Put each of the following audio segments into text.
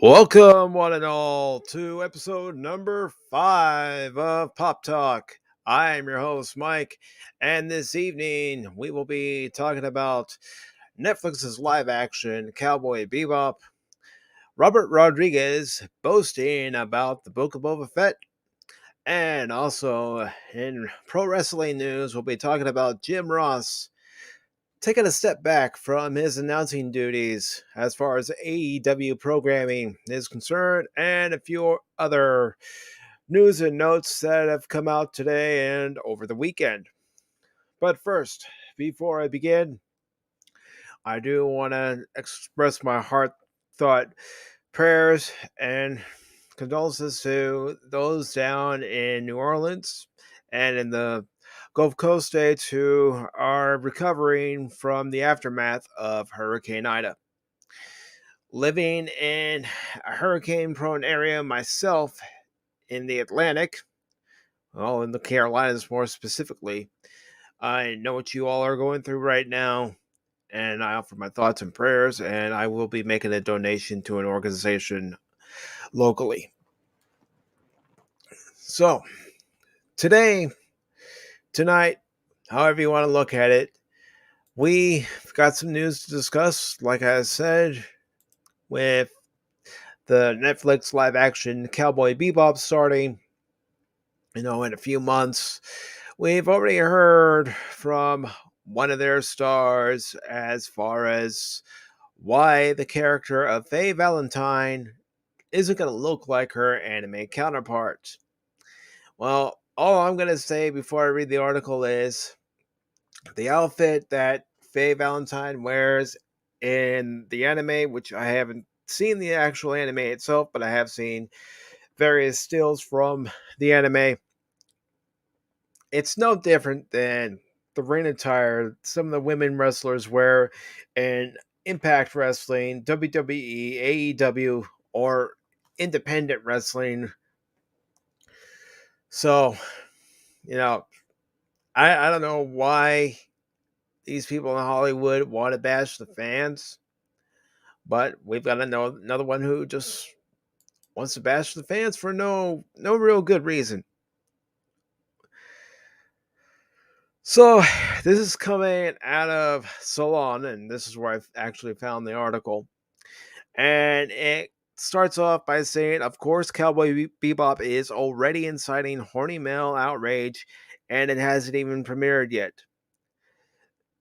Welcome, one and all, to episode number 5 of Pop Talk. I am your host, Mike, and this evening we will be talking about Netflix's live action Cowboy Bebop, Robert Rodriguez boasting about the Book of Bobba Fett, and also in pro wrestling news, we'll be talking about Jim Ross taking a step back from his announcing duties as far as AEW programming is concerned, and a few other news and notes that have come out today and over the weekend. But first, before I begin, I do want to express my heartfelt prayers and condolences to those down in New Orleans and in the Gulf Coast states who are recovering from the aftermath of Hurricane Ida. Living in a hurricane prone area myself in the Atlantic, well, in the Carolinas more specifically, I know what you all are going through right now, and I offer my thoughts and prayers, and I will be making a donation to an organization locally. So, tonight, however you want to look at it, we've got some news to discuss, like I said, with the Netflix live action Cowboy Bebop starting, in a few months. We've already heard from one of their stars as far as why the character of Faye Valentine isn't going to look like her anime counterpart. Well, all I'm going to say before I read the article is the outfit that Faye Valentine wears in the anime, which I haven't seen the actual anime itself, but I have seen various stills from the anime. It's no different than the ring attire some of the women wrestlers wear in Impact Wrestling, WWE, AEW, or independent wrestling. So, I don't know why these people in Hollywood want to bash the fans, but we've got another one who just wants to bash the fans for no real good reason. So this is coming out of Salon, and this is where I've actually found the article. And it starts off by saying, of course, Cowboy Bebop is already inciting horny male outrage, and it hasn't even premiered yet.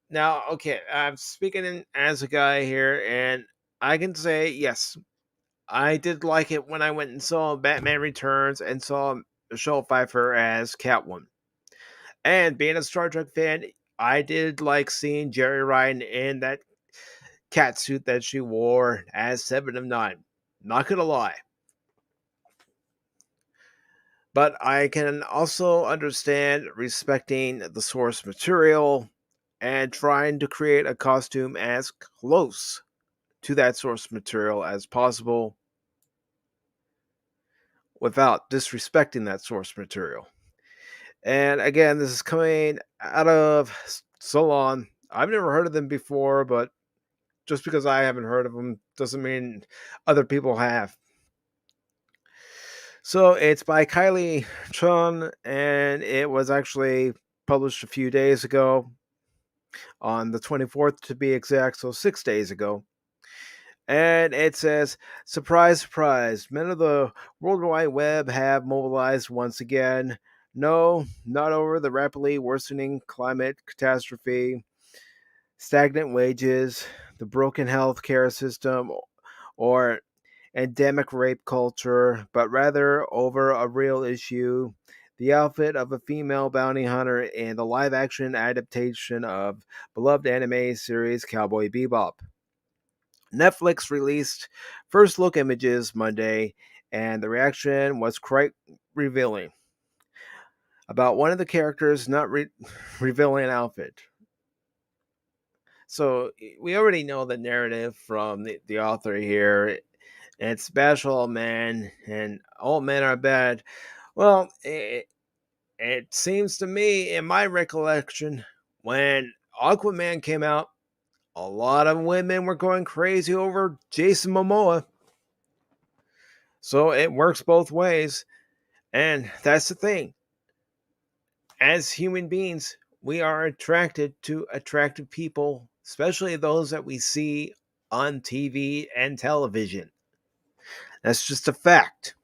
Now, okay, I'm speaking as a guy here, and I can say, yes, I did like it when I went and saw Batman Returns and saw Michelle Pfeiffer as Catwoman. And being a Star Trek fan, I did like seeing Jerry Ryan in that cat suit that she wore as 7 of 9. Not gonna lie. But I can also understand respecting the source material and trying to create a costume as close to that source material as possible without disrespecting that source material. And again, this is coming out of Salon. I've never heard of them before, but just because I haven't heard of them doesn't mean other people have. So it's by Kylie Chun, and it was actually published a few days ago, on the 24th to be exact, so 6 days ago. And it says, surprise, surprise, men of the World Wide Web have mobilized once again. No, not over the rapidly worsening climate catastrophe, stagnant wages, the broken healthcare system, or endemic rape culture, but rather over a real issue, the outfit of a female bounty hunter in the live action adaptation of beloved anime series Cowboy Bebop. Netflix released first look images Monday, and the reaction was quite revealing about one of the characters not revealing an outfit. So we already know the narrative from the author here. It's bash all men, and all men are bad. Well, it seems to me, in my recollection, when Aquaman came out, a lot of women were going crazy over Jason Momoa. So it works both ways. And that's the thing. As human beings, we are attracted to attractive people, especially those that we see on TV and television. That's just a fact.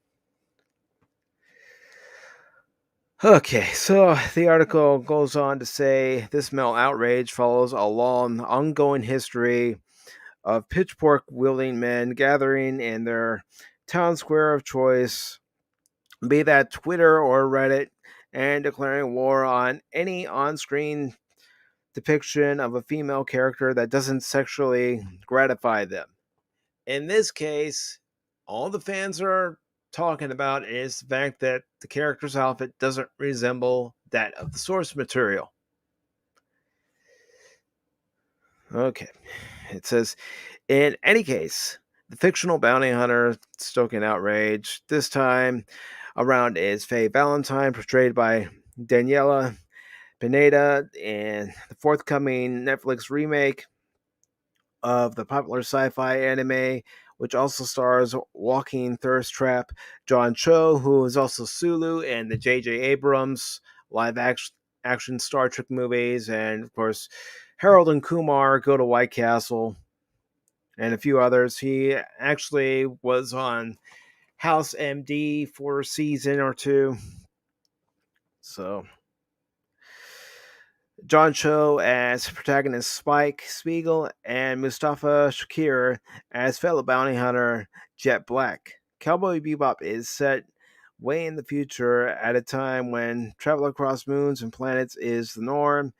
Okay, so the article goes on to say this male outrage follows a long, ongoing history of pitchfork wielding men gathering in their town square of choice, be that Twitter or Reddit, and declaring war on any on screen depiction of a female character that doesn't sexually gratify them. In this case, all the fans are talking about is the fact that the character's outfit doesn't resemble that of the source material. Okay, it says, in any case, the fictional bounty hunter stoking outrage, this time around is Faye Valentine, portrayed by Daniela Pineda in the forthcoming Netflix remake of the popular sci-fi anime, which also stars walking thirst trap John Cho, who is also Sulu in the J.J. Abrams live action Star Trek movies, and of course Harold and Kumar go to White Castle, and a few others. He actually was on House MD for a season or two. So John Cho as protagonist Spike Spiegel, and Mustafa Shakir as fellow bounty hunter Jet Black. Cowboy Bebop is set way in the future at a time when travel across moons and planets is the norm,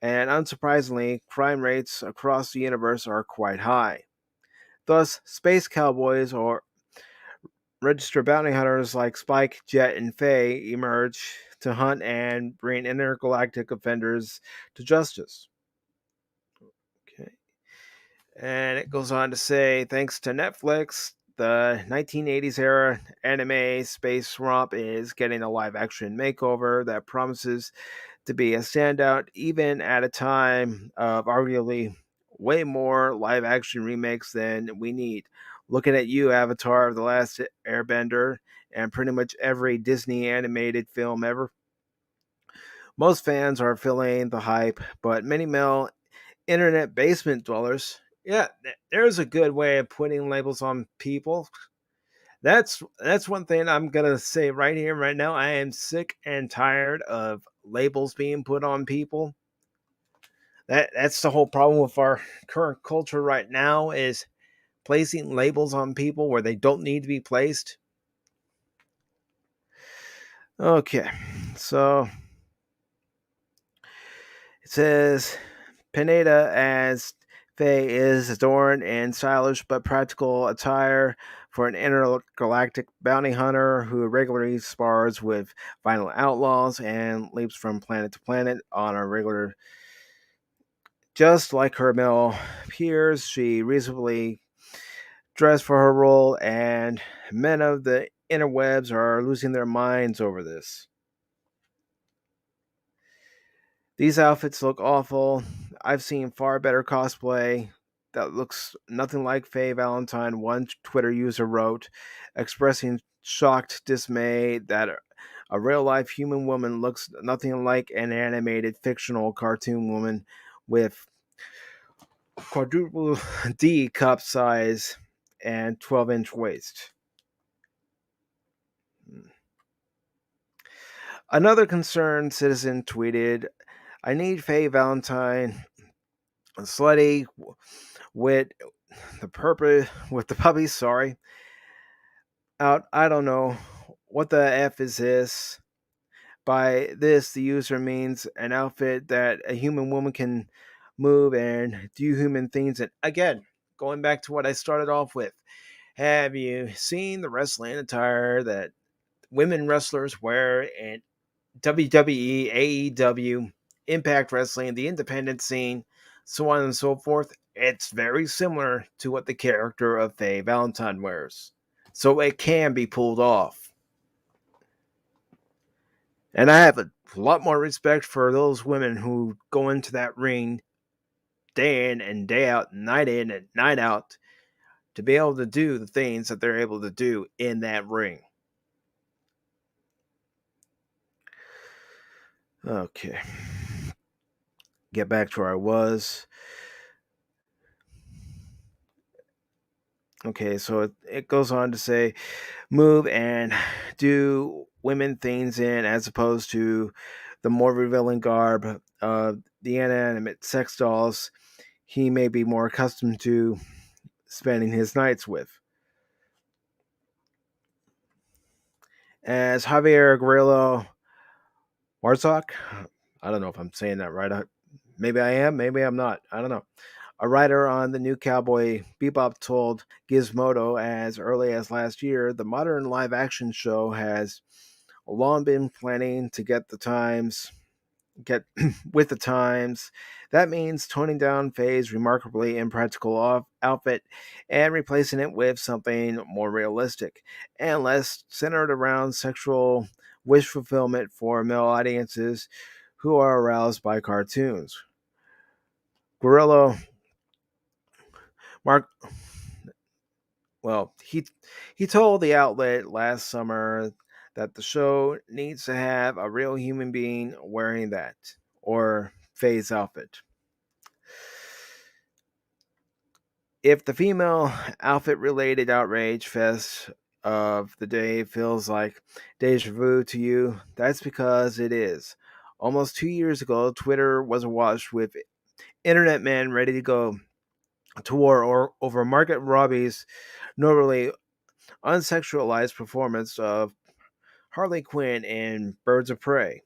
and unsurprisingly, crime rates across the universe are quite high. Thus, space cowboys or registered bounty hunters like Spike, Jet, and Faye emerge to hunt and bring intergalactic offenders to justice. Okay. And it goes on to say, thanks to Netflix, the 1980s era anime space romp is getting a live action makeover that promises to be a standout, even at a time of arguably way more live action remakes than we need. Looking at you, Avatar of the Last Airbender, and pretty much every Disney animated film ever. Most fans are feeling the hype, but many male internet basement dwellers, yeah, there's a good way of putting labels on people. That's one thing I'm gonna say right here, right now. I am sick and tired of labels being put on people. That's the whole problem with our current culture right now is placing labels on people where they don't need to be placed. Okay, so it says Pineda as Faye is adorned in stylish but practical attire for an intergalactic bounty hunter who regularly spars with violent outlaws and leaps from planet to planet on a regular. Just like her male peers, she reasonably dressed for her role, and men of the interwebs are losing their minds over this. These outfits look awful. I've seen far better cosplay that looks nothing like Faye Valentine, one Twitter user wrote, expressing shocked dismay that a real life human woman looks nothing like an animated fictional cartoon woman with quadruple D cup size and 12-inch waist. Another concerned citizen tweeted, I need Faye Valentine slutty with the puppies, sorry. Out, I don't know. What the F is this? By this, the user means an outfit that a human woman can move and do human things. And again, going back to what I started off with, have you seen the wrestling attire that women wrestlers wear in WWE, AEW, Impact Wrestling, the independent scene, so on and so forth? It's very similar to what the character of Faye Valentine wears. So it can be pulled off. And I have a lot more respect for those women who go into that ring day in and day out, night in and night out, to be able to do the things that they're able to do in that ring. Okay. Get back to where I was. Okay, so it goes on to say, move and do women things in as opposed to the more revealing garb of the inanimate sex dolls he may be more accustomed to spending his nights with. As Javier Guerrero Warzak, I don't know if I'm saying that right. Maybe I am, maybe I'm not. I don't know. A writer on the new Cowboy Bebop told Gizmodo as early as last year, the modern live action show has long been planning to get with the times. That means toning down Faye's remarkably impractical outfit and replacing it with something more realistic and less centered around sexual wish fulfillment for male audiences who are aroused by cartoons. Guerrero Mark he told the outlet last summer that the show needs to have a real human being wearing that or Faye's outfit. If the female outfit related outrage fest of the day feels like deja vu to you, that's because it is. Almost 2 years ago, Twitter was awash with internet men ready to go to war over Margaret Robbie's normally unsexualized performance of Harley Quinn in Birds of Prey.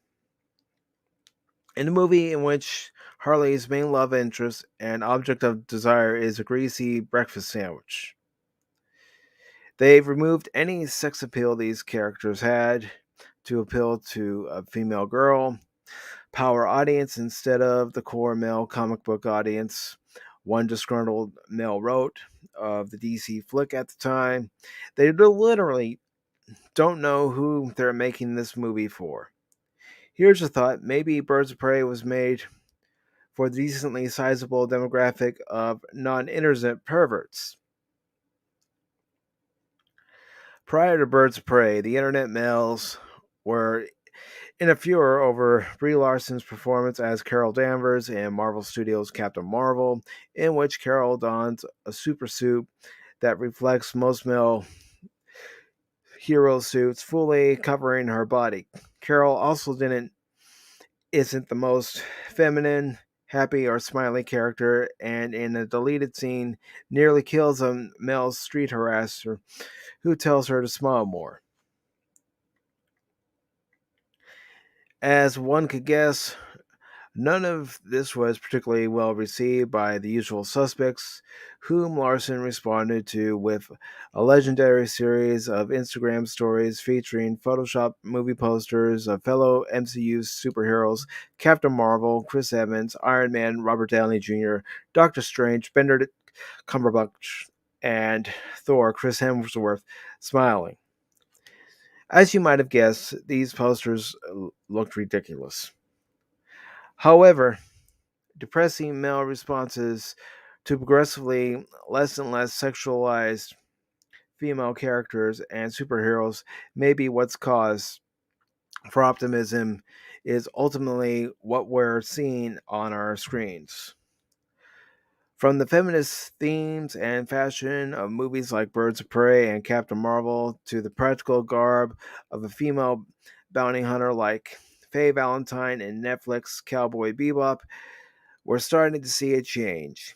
In the movie, in which Harley's main love interest and object of desire is a greasy breakfast sandwich. They've removed any sex appeal these characters had to appeal to a female girl, power audience instead of the core male comic book audience. One disgruntled male wrote of the DC flick at the time. They literally don't know who they're making this movie for. Here's a thought: maybe Birds of Prey was made for the decently sizable demographic of non-internet perverts. Prior to Birds of Prey, the internet males were in a furor over Brie Larson's performance as Carol Danvers in Marvel Studios' Captain Marvel, in which Carol dons a super suit that reflects most male hero suits, fully covering her body. Carol also isn't the most feminine, happy, or smiley character, and in a deleted scene, nearly kills a male street harasser who tells her to smile more. As one could guess, none of this was particularly well received by the usual suspects, whom Larson responded to with a legendary series of Instagram stories featuring Photoshop movie posters of fellow MCU superheroes Captain Marvel, Chris Evans, Iron Man, Robert Downey Jr., Doctor Strange, Benedict Cumberbatch, and Thor, Chris Hemsworth, smiling. As you might have guessed, these posters looked ridiculous. However, depressing male responses to progressively less and less sexualized female characters and superheroes may be what's cause for optimism is ultimately what we're seeing on our screens. From the feminist themes and fashion of movies like Birds of Prey and Captain Marvel to the practical garb of a female bounty hunter like Faye Valentine in Netflix Cowboy Bebop, we're starting to see a change.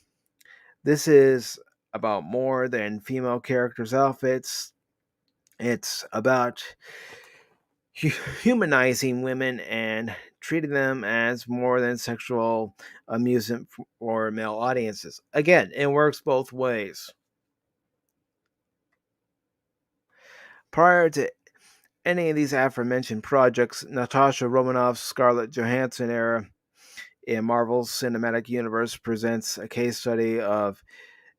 This is about more than female characters' outfits. It's about humanizing women and treating them as more than sexual amusement for male audiences. Again, it works both ways. Prior to any of these aforementioned projects, Natasha Romanoff's Scarlett Johansson era in Marvel's cinematic universe presents a case study of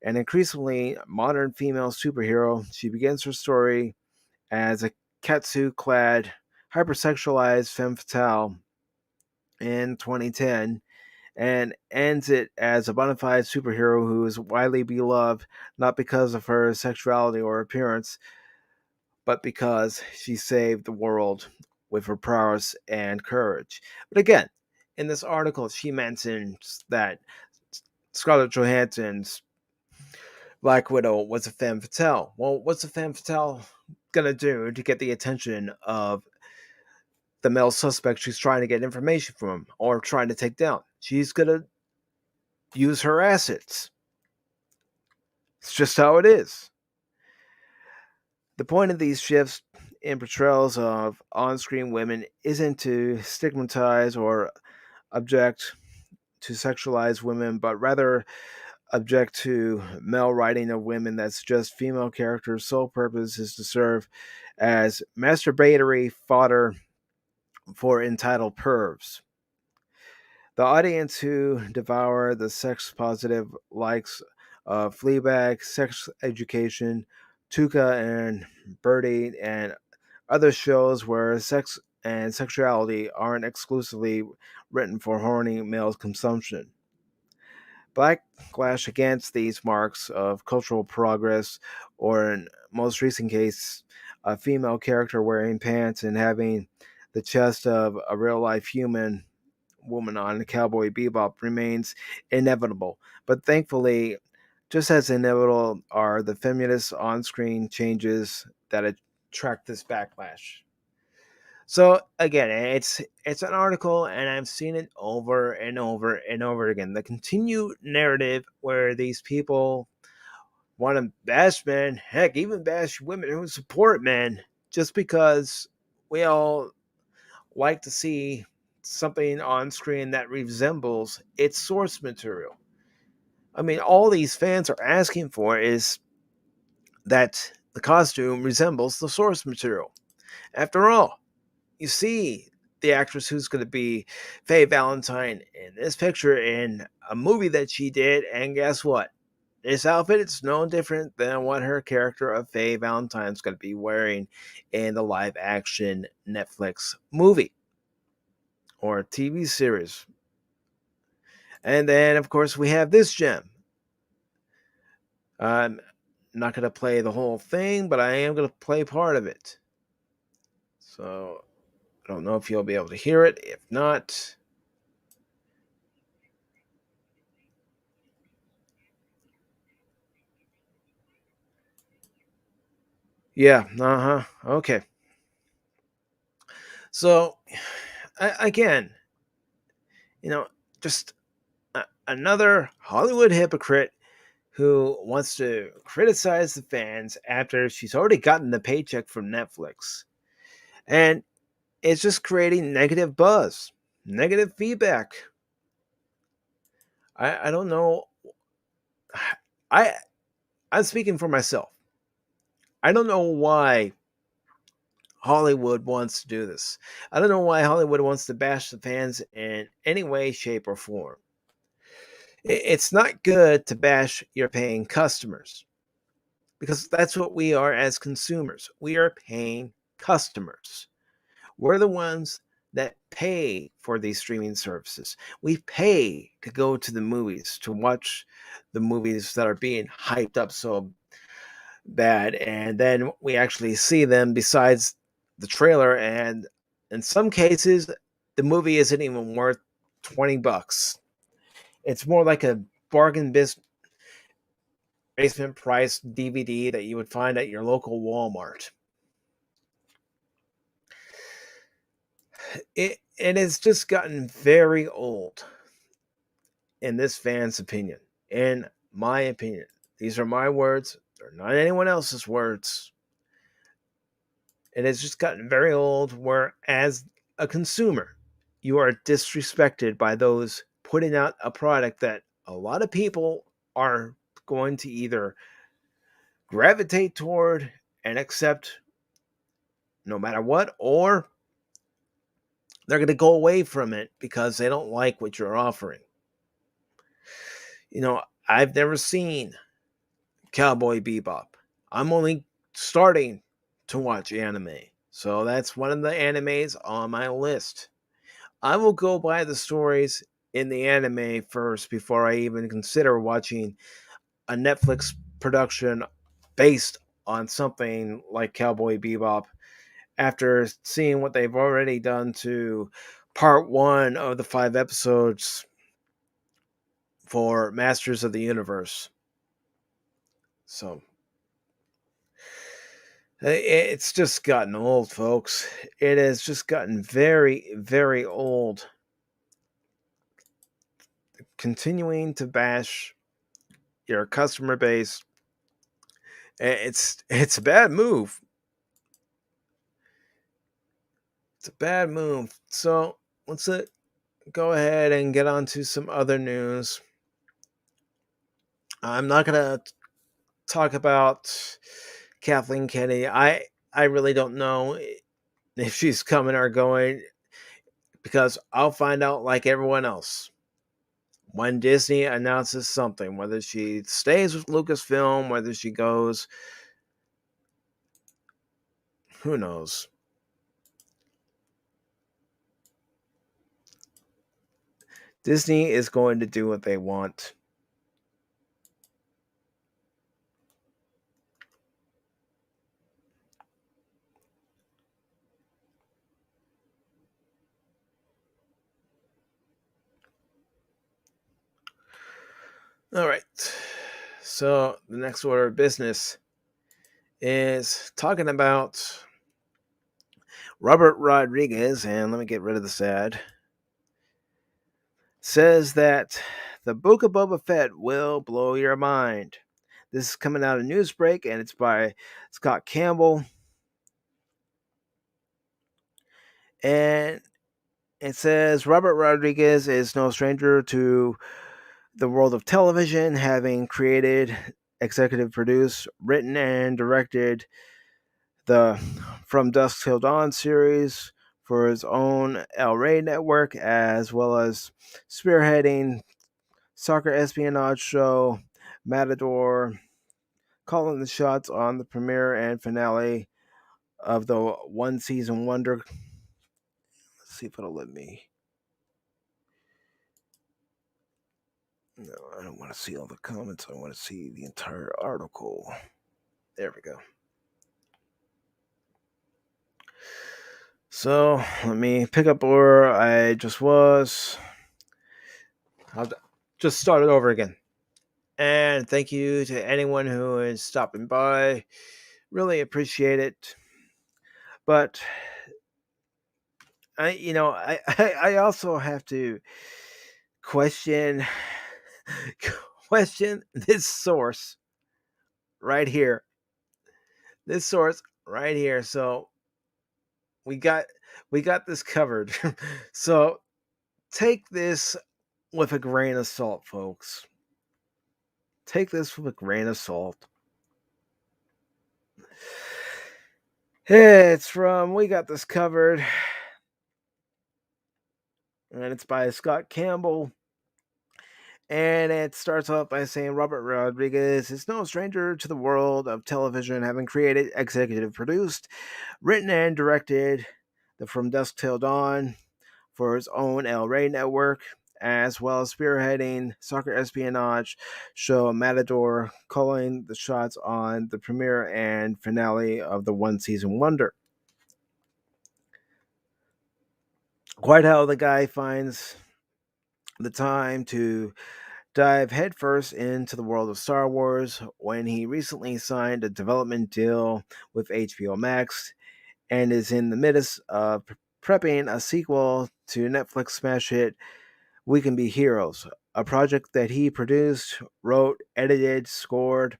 an increasingly modern female superhero. She begins her story as a catsuit-clad, hypersexualized femme fatale in 2010 and ends it as a bona fide superhero who is widely beloved not because of her sexuality or appearance, but because she saved the world with her prowess and courage. But again, in this article, she mentions that Scarlett Johansson's Black Widow was a femme fatale. Well, what's a femme fatale gonna do to get the attention of the male suspect she's trying to get information from or trying to take down? She's gonna use her assets. It's just how it is. The point of these shifts in portrayals of on screen women isn't to stigmatize or object to sexualize women, but rather object to male writing of women that's just female characters' sole purpose is to serve as masturbatory fodder for entitled pervs. The audience who devour the sex positive likes of Fleabag, Sex Education, Tuca and Birdie, and other shows where sex and sexuality aren't exclusively written for horny male consumption. Backlash against these marks of cultural progress, or in most recent case, a female character wearing pants and having the chest of a real life human woman on Cowboy Bebop, remains inevitable. But thankfully, just as inevitable are the feminist on screen changes that attract this backlash. So again, it's an article, and I've seen it over and over and over again. The continued narrative where these people want to bash men, heck, even bash women who support men, just because we all like to see something on screen that resembles its source material. I mean, all these fans are asking for is that the costume resembles the source material. After all, you see the actress who's going to be Faye Valentine in this picture in a movie that she did, and guess what? This outfit is no different than what her character of Faye Valentine is going to be wearing in the live action Netflix movie or TV series. And then, of course, we have this gem. I'm not going to play the whole thing, but I am going to play part of it. So I don't know if you'll be able to hear it. If not, yeah, okay. So, again, just another Hollywood hypocrite who wants to criticize the fans after she's already gotten the paycheck from Netflix. And it's just creating negative buzz, negative feedback. I don't know. I I'm speaking for myself. I don't know why Hollywood wants to do this. I don't know why Hollywood wants to bash the fans in any way, shape, or form. It's not good to bash your paying customers because that's what we are as consumers. We are paying customers. We're the ones that pay for these streaming services. We pay to go to the movies, to watch the movies that are being hyped up so bad, and then we actually see them besides the trailer, and in some cases the movie isn't even worth $20. It's more like a bargain basement price DVD that you would find at your local Walmart. It has just gotten very old, in this fan's opinion. In my opinion, these are my words, they're not anyone else's words. It has just gotten very old where, as a consumer, you are disrespected by those putting out a product that a lot of people are going to either gravitate toward and accept no matter what, or they're going to go away from it because they don't like what you're offering. I've never seen Cowboy Bebop. I'm only starting to watch anime. So that's one of the animes on my list. I will go by the stories in the anime first before I even consider watching a Netflix production based on something like Cowboy Bebop after seeing what they've already done to part one of the 5 episodes for Masters of the Universe. So it's just gotten old, folks. It has just gotten very, very old. Continuing to bash your customer base, it's a bad move. It's a bad move. So let's go ahead and get on to some other news. I'm not gonna talk about Kathleen Kennedy. I really don't know if she's coming or going because I'll find out like everyone else when Disney announces something, whether she stays with Lucasfilm, whether she goes, who knows. Disney is going to do what they want. All right. So the next order of business is talking about Robert Rodriguez, and let me get rid of this ad. Says that the Book of Bobba Fett will blow your mind. This is coming out of Newsbreak, and it's by Scott Campbell. And it says Robert Rodriguez is no stranger to the world of television, having created, executive produced, written, and directed the From Dusk Till Dawn series for his own El Rey network, as well as spearheading soccer espionage show Matador, calling the shots on the premiere and finale of the one season wonder. Let's see if it'll let me. No, I don't want to see all the comments. I want to see the entire article. There we go. So let me pick up where I just was. I'll just start it over again. And thank you to anyone who is stopping by. Really appreciate it. But I also have to question this source right here. This source right here. So we got this covered. So take this with a grain of salt, folks. Take this with a grain of salt. It's from We Got This Covered. And it's by Scott Campbell. And it starts off by saying Robert Rodriguez is no stranger to the world of television, having created, executive produced, written, and directed the From Dusk Till Dawn for his own El Rey network, as well as spearheading soccer espionage show Matador, calling the shots on the premiere and finale of the one season wonder. Quite how the guy finds the time to dive headfirst into the world of Star Wars when he recently signed a development deal with HBO Max and is in the midst of prepping a sequel to Netflix smash hit We Can Be Heroes, a project that he produced, wrote, edited, scored,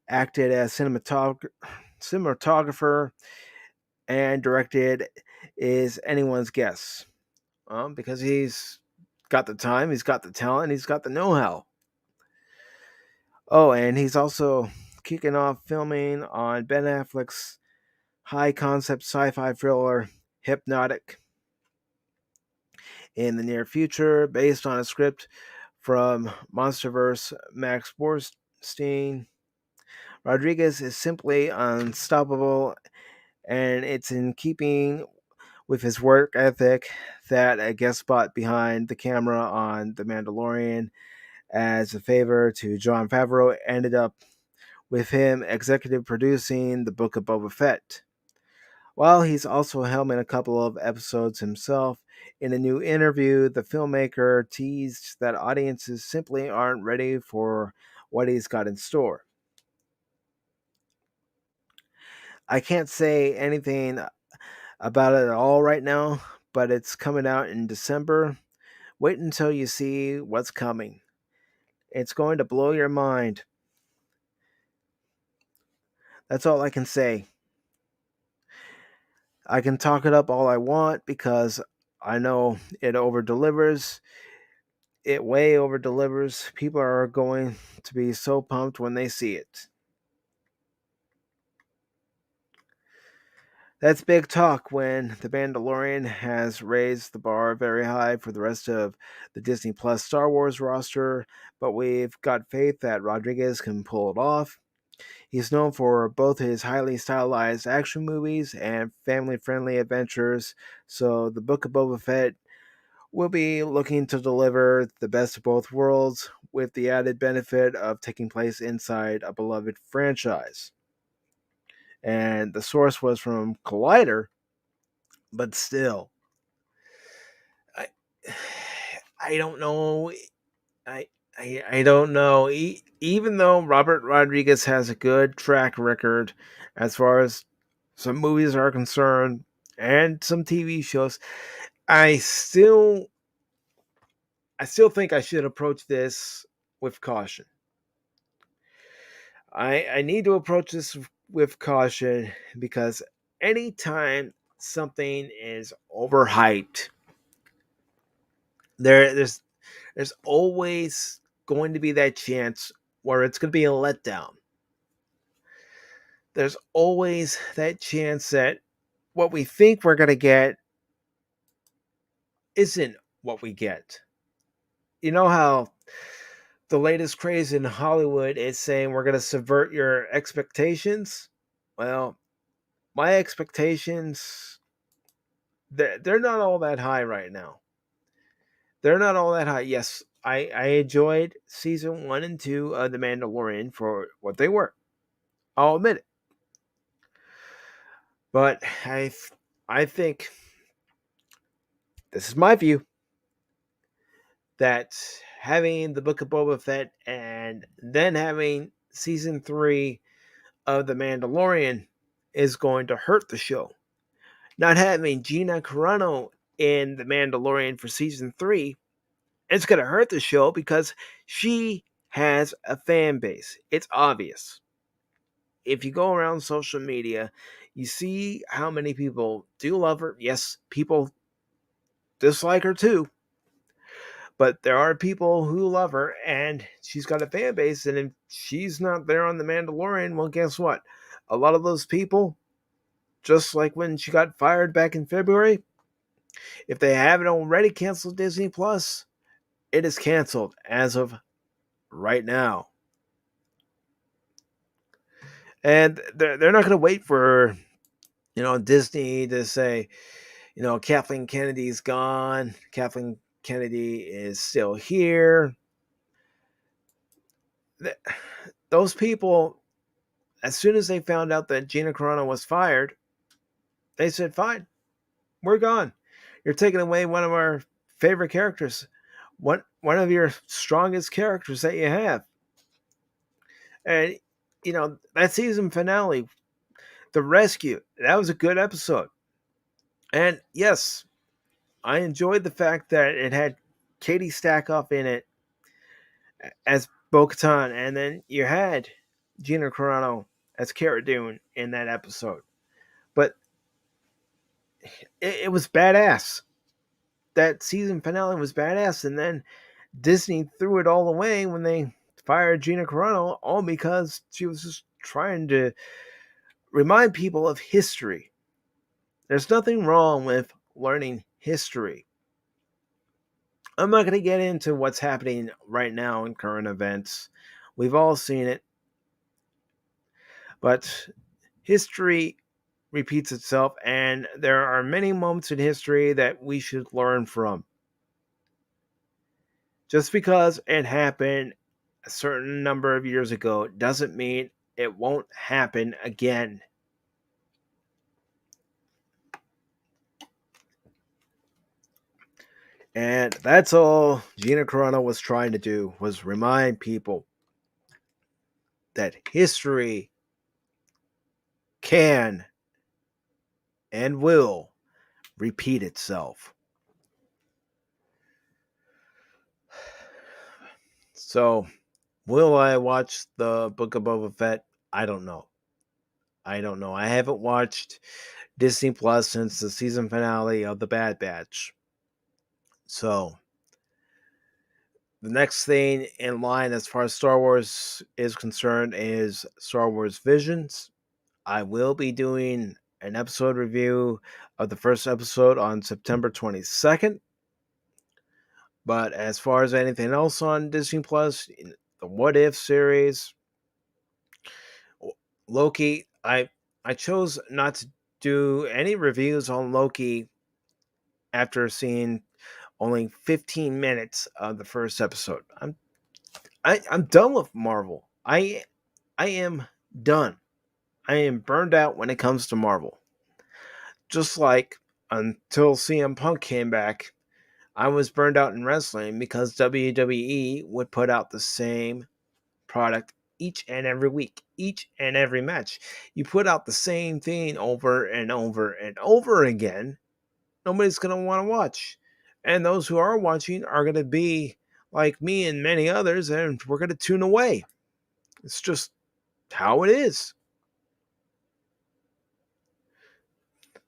acted as cinematographer, and directed is anyone's guess. Because he's got the time, he's got the talent, he's got the know-how. Oh, and he's also kicking off filming on Ben Affleck's high-concept sci-fi thriller Hypnotic in the near future, based on a script from Monsterverse Max Borstein. Rodriguez is simply unstoppable, and it's in keeping with his work ethic that a guest spot behind the camera on The Mandalorian as a favor to Jon Favreau ended up with him executive producing the Book of Boba Fett. While he's also helming a couple of episodes himself, in a new interview, the filmmaker teased that audiences simply aren't ready for what he's got in store. I can't say anything about it at all right now, but it's coming out in December. Wait until you see what's coming. It's going to blow your mind. That's all I can say. I can talk it up all I want because I know it over delivers. It way over delivers. People are going to be so pumped when they see it. That's big talk when The Mandalorian has raised the bar very high for the rest of the Disney Plus Star Wars roster, but we've got faith that Rodriguez can pull it off. He's known for both his highly stylized action movies and family friendly adventures, so the Book of Boba Fett will be looking to deliver the best of both worlds with the added benefit of taking place inside a beloved franchise. And the source was from Collider, but still, I, I don't know. I don't know. Even though Robert Rodriguez has a good track record as far as some movies are concerned and some TV shows, I still think I should approach this with caution. I need to approach this with caution because anytime something is overhyped, there's always going to be that chance where it's going to be a letdown. There's always that chance that what we think we're going to get isn't what we get. You know how the latest craze in Hollywood is saying we're going to subvert your expectations? Well, my expectations, they're not all that high right now. They're not all that high. Yes, I enjoyed season 1 and 2 of The Mandalorian for what they were. I'll admit it. But I think, this is my view, that having the Book of Boba Fett and then having season 3 of The Mandalorian is going to hurt the show. Not having Gina Carano in The Mandalorian for season 3, it's going to hurt the show because she has a fan base. It's obvious. If you go around social media, you see how many people do love her. Yes, people dislike her too. But there are people who love her, and she's got a fan base. And if she's not there on The Mandalorian, well, guess what? A lot of those people, just like when she got fired back in February, if they haven't already canceled Disney Plus, it is canceled as of right now. And they're not going to wait for, Disney to say, Kathleen Kennedy's gone. Kathleen Kennedy is still here. Those people, as soon as they found out that Gina Carano was fired, they said, fine, we're gone. You're taking away one of our favorite characters, one of your strongest characters that you have. And, that season finale, The Rescue, that was a good episode. And yes, I enjoyed the fact that it had Katie Stackhoff in it as Bo-Katan, and then you had Gina Carano as Cara Dune in that episode. But it was badass. That season finale was badass, and then Disney threw it all away when they fired Gina Carano, all because she was just trying to remind people of history. There's nothing wrong with learning history. I'm not going to get into what's happening right now in current events. We've all seen it. But history repeats itself, and there are many moments in history that we should learn from. Just because it happened a certain number of years ago doesn't mean it won't happen again. And that's all Gina Carano was trying to do, was remind people that history can and will repeat itself. So, will I watch the Book of Boba Fett? I don't know. I haven't watched Disney Plus since the season finale of The Bad Batch. So, the next thing in line as far as Star Wars is concerned is Star Wars Visions. I will be doing an episode review of the first episode on September 22nd. But as far as anything else on Disney Plus, the What If series, Loki, I chose not to do any reviews on Loki after seeing only 15 minutes of the first episode. I'm done with Marvel. I am done. I am burned out when it comes to Marvel. Just like until CM Punk came back, I was burned out in wrestling because WWE would put out the same product each and every week, each and every match. You put out the same thing over and over and over again, nobody's going to want to watch. And those who are watching are going to be like me and many others, and we're going to tune away. It's just how it is.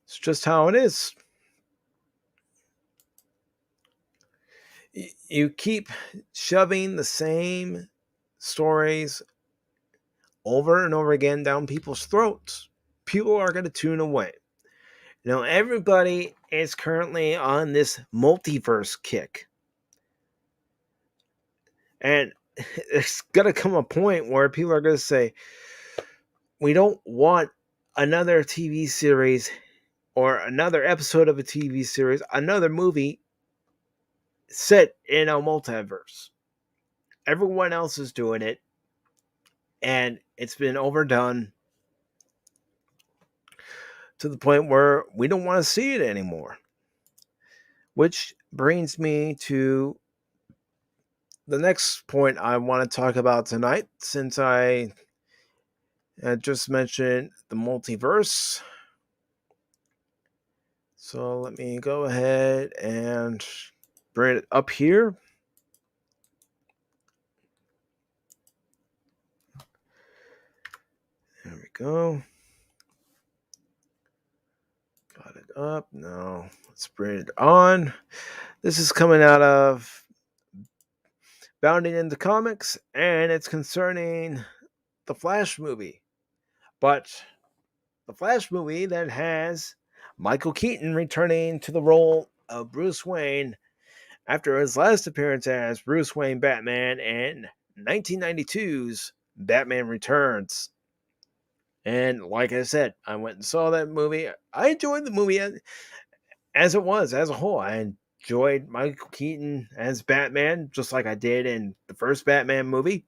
It's just how it is. You keep shoving the same stories over and over again down people's throats. People are going to tune away. You know, everybody is currently on this multiverse kick. And it's going to come a point where people are going to say, we don't want another TV series or another episode of a TV series, another movie set in a multiverse. Everyone else is doing it, and it's been overdone to the point where we don't want to see it anymore. Which brings me to the next point I want to talk about tonight, since I just mentioned the multiverse. So let me go ahead and bring it up here. There we go. Got it up. Now let's bring it on. This is coming out of Bounding into Comics, and it's concerning the Flash movie. But the Flash movie that has Michael Keaton returning to the role of Bruce Wayne after his last appearance as Bruce Wayne Batman in 1992's Batman Returns. And like I said, I went and saw that movie. I enjoyed the movie as it was, as a whole. I enjoyed Michael Keaton as Batman, just like I did in the first Batman movie.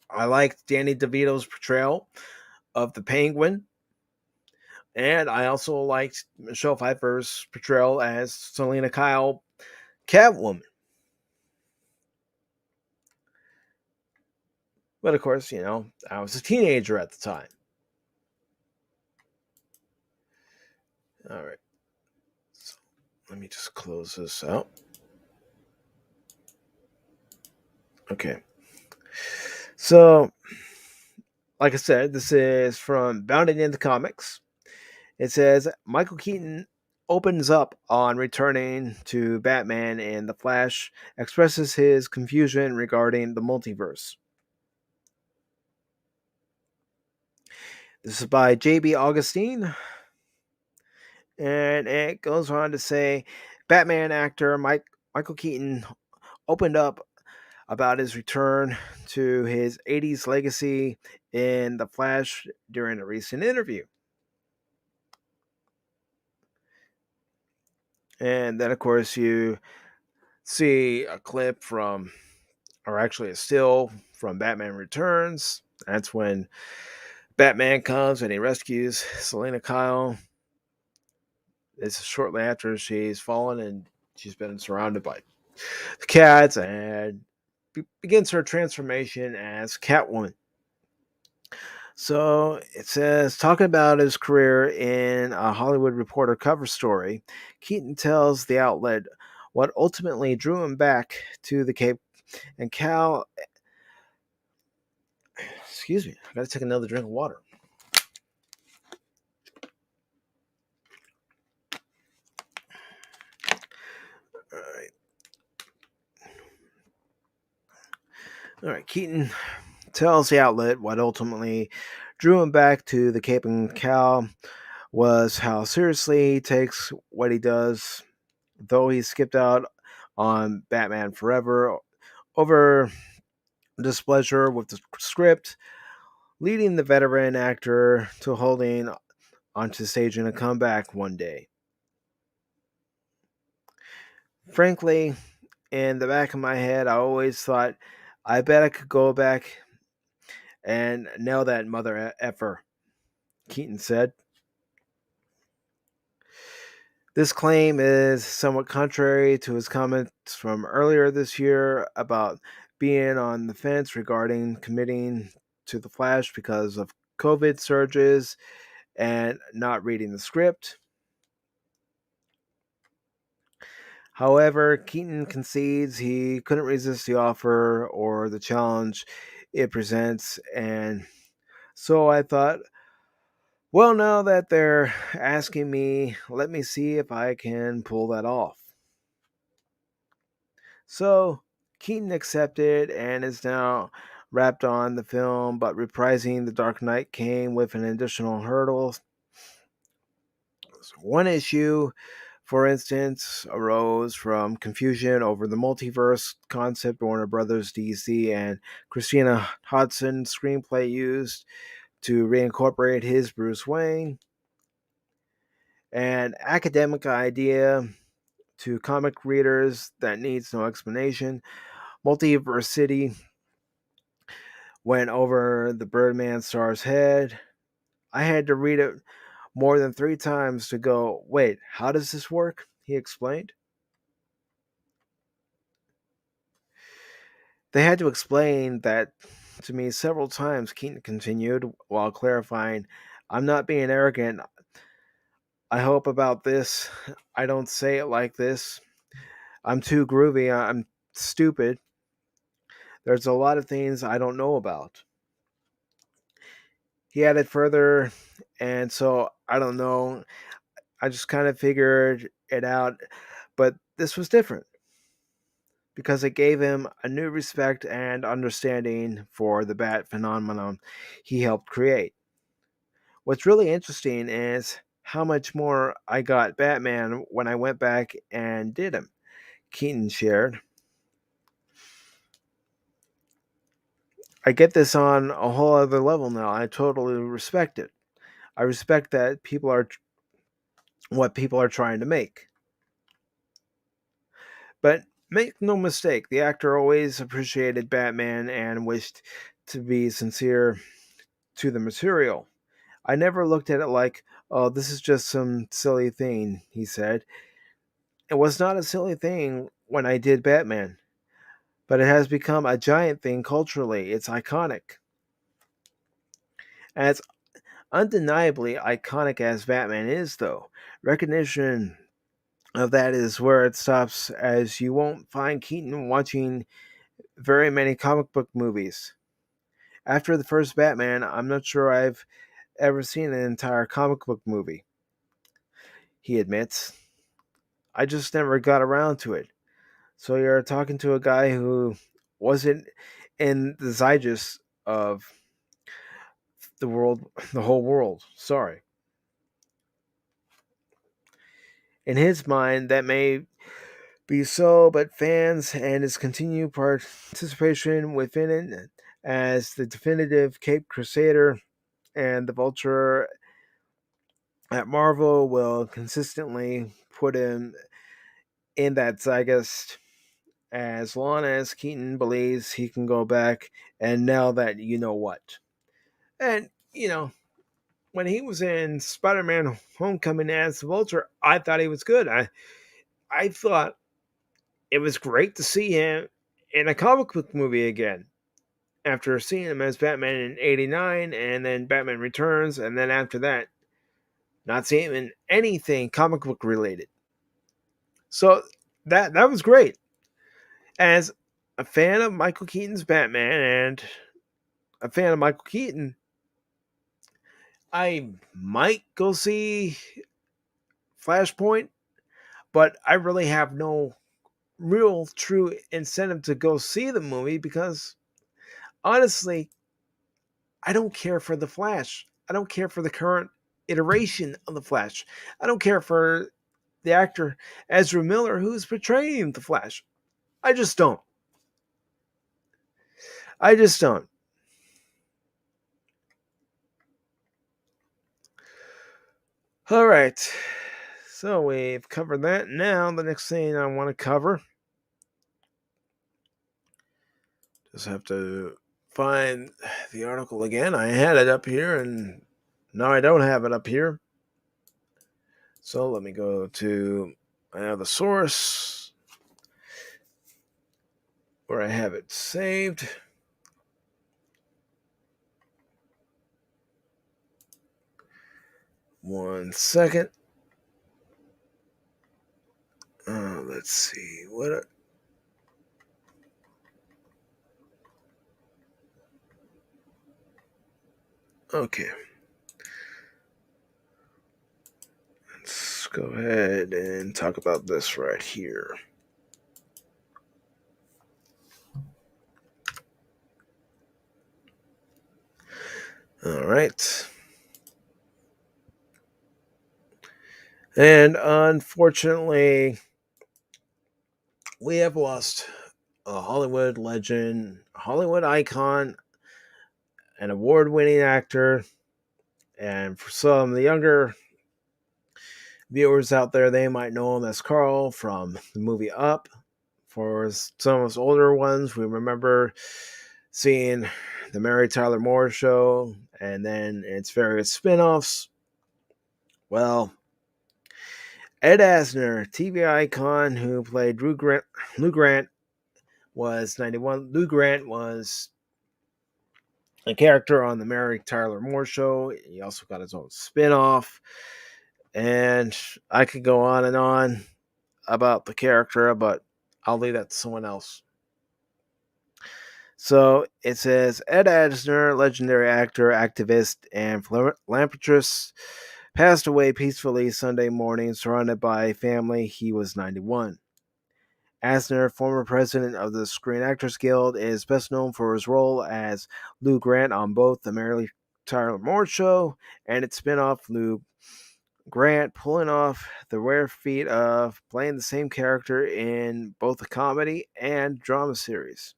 I liked Danny DeVito's portrayal of the Penguin. And I also liked Michelle Pfeiffer's portrayal as Selena Kyle, Catwoman. But of course, you know, I was a teenager at the time. All right. So let me just close this out. Okay. So, like I said, this is from Bounding into Comics. It says Michael Keaton opens up on returning to Batman, and The Flash expresses his confusion regarding the multiverse. This is by J.B. Augustine, and it goes on to say Batman actor Michael Keaton opened up about his return to his 80s legacy in The Flash during a recent interview. And then, of course, you see a clip from, or actually a still from Batman Returns. That's when Batman comes and he rescues Selena Kyle. It's shortly after she's fallen and she's been surrounded by cats and begins her transformation as Catwoman. So it says, talking about his career in a Hollywood Reporter cover story, Keaton tells the outlet what ultimately drew him back to the Cape and Cal. Excuse me, I gotta take another drink of water. All right. All right. Keaton tells the outlet what ultimately drew him back to the Cape and Cal was how seriously he takes what he does, though he skipped out on Batman Forever over displeasure with the script, leading the veteran actor to holding onto staging a comeback one day. Frankly, in the back of my head, I always thought, I bet I could go back and nail that mother effer, Keaton said. This claim is somewhat contrary to his comments from earlier this year about being on the fence regarding committing to The Flash because of COVID surges and not reading the script. However, Keaton concedes he couldn't resist the offer or the challenge it presents, and so I thought, well, now that they're asking me, let me see if I can pull that off. So, Keaton accepted and is now wrapped on the film, but reprising The Dark Knight came with an additional hurdle. One issue, for instance, arose from confusion over the multiverse concept Warner Brothers DC and Christina Hodson screenplay used to reincorporate his Bruce Wayne. An academic idea to comic readers that needs no explanation. Multiversity went over the Birdman star's head. I had to read it more than 3 times to go, wait, how does this work? He explained. They had to explain that to me several times, Keaton continued, while clarifying, I'm not being arrogant. I hope about this. I don't say it like this. I'm too groovy. I'm stupid. There's a lot of things I don't know about. He added further, and so I don't know. I just kind of figured it out. But this was different because it gave him a new respect and understanding for the bat phenomenon he helped create. What's really interesting is how much more I got Batman when I went back and did him, Keaton shared. I get this on a whole other level now. I totally respect it. I respect that people are what people are trying to make. But make no mistake, the actor always appreciated Batman and wished to be sincere to the material. I never looked at it like, oh, this is just some silly thing, he said. It was not a silly thing when I did Batman, but it has become a giant thing culturally. It's iconic. As undeniably iconic as Batman is, though, recognition of that is where it stops, as you won't find Keaton watching very many comic book movies. After the first Batman, I'm not sure I've ever seen an entire comic book movie, he admits. I just never got around to it. So you're talking to a guy who wasn't in the zeitgeist of the world, the whole world. Sorry. In his mind, that may be so, but fans and his continued participation within it as the definitive Cape Crusader and the Vulture at Marvel will consistently put him in that zeitgeist as long as Keaton believes he can go back and nail that you know what. And, when he was in Spider-Man Homecoming as the Vulture, I thought he was good. I thought it was great to see him in a comic book movie again. After seeing him as Batman in '89 and then Batman Returns, and then after that, not seeing him in anything comic book related. So that was great. As a fan of Michael Keaton's Batman and a fan of Michael Keaton, I might go see Flashpoint, but I really have no real true incentive to go see the movie because honestly, I don't care for the Flash. I don't care for the current iteration of the Flash. I don't care for the actor Ezra Miller who's portraying the Flash. I just don't. I just don't. All right. So we've covered that. Now the next thing I want to cover. Just have to find the article again. I had it up here and now I don't have it up here. So let me go to the source where I have it saved. One second. Let's see. Okay. Let's go ahead and talk about this right here. All right. And unfortunately, we have lost a Hollywood legend, a Hollywood icon, an award-winning actor, and for some of the younger viewers out there, they might know him as Carl from the movie Up. For some of us older ones, we remember seeing the Mary Tyler Moore Show and then its various spin-offs. Well, Ed Asner, TV icon who played Lou Grant, was 91. Lou Grant was a character on the Mary Tyler Moore Show. He also got his own spin-off. And I could go on and on about the character, but I'll leave that to someone else. So it says Ed Asner, legendary actor, activist, and philanthropist, passed away peacefully Sunday morning, surrounded by family. He was 91. Asner, former president of the Screen Actors Guild, is best known for his role as Lou Grant on both the Mary Tyler Moore Show and its spin-off Lou Grant, pulling off the rare feat of playing the same character in both a comedy and drama series.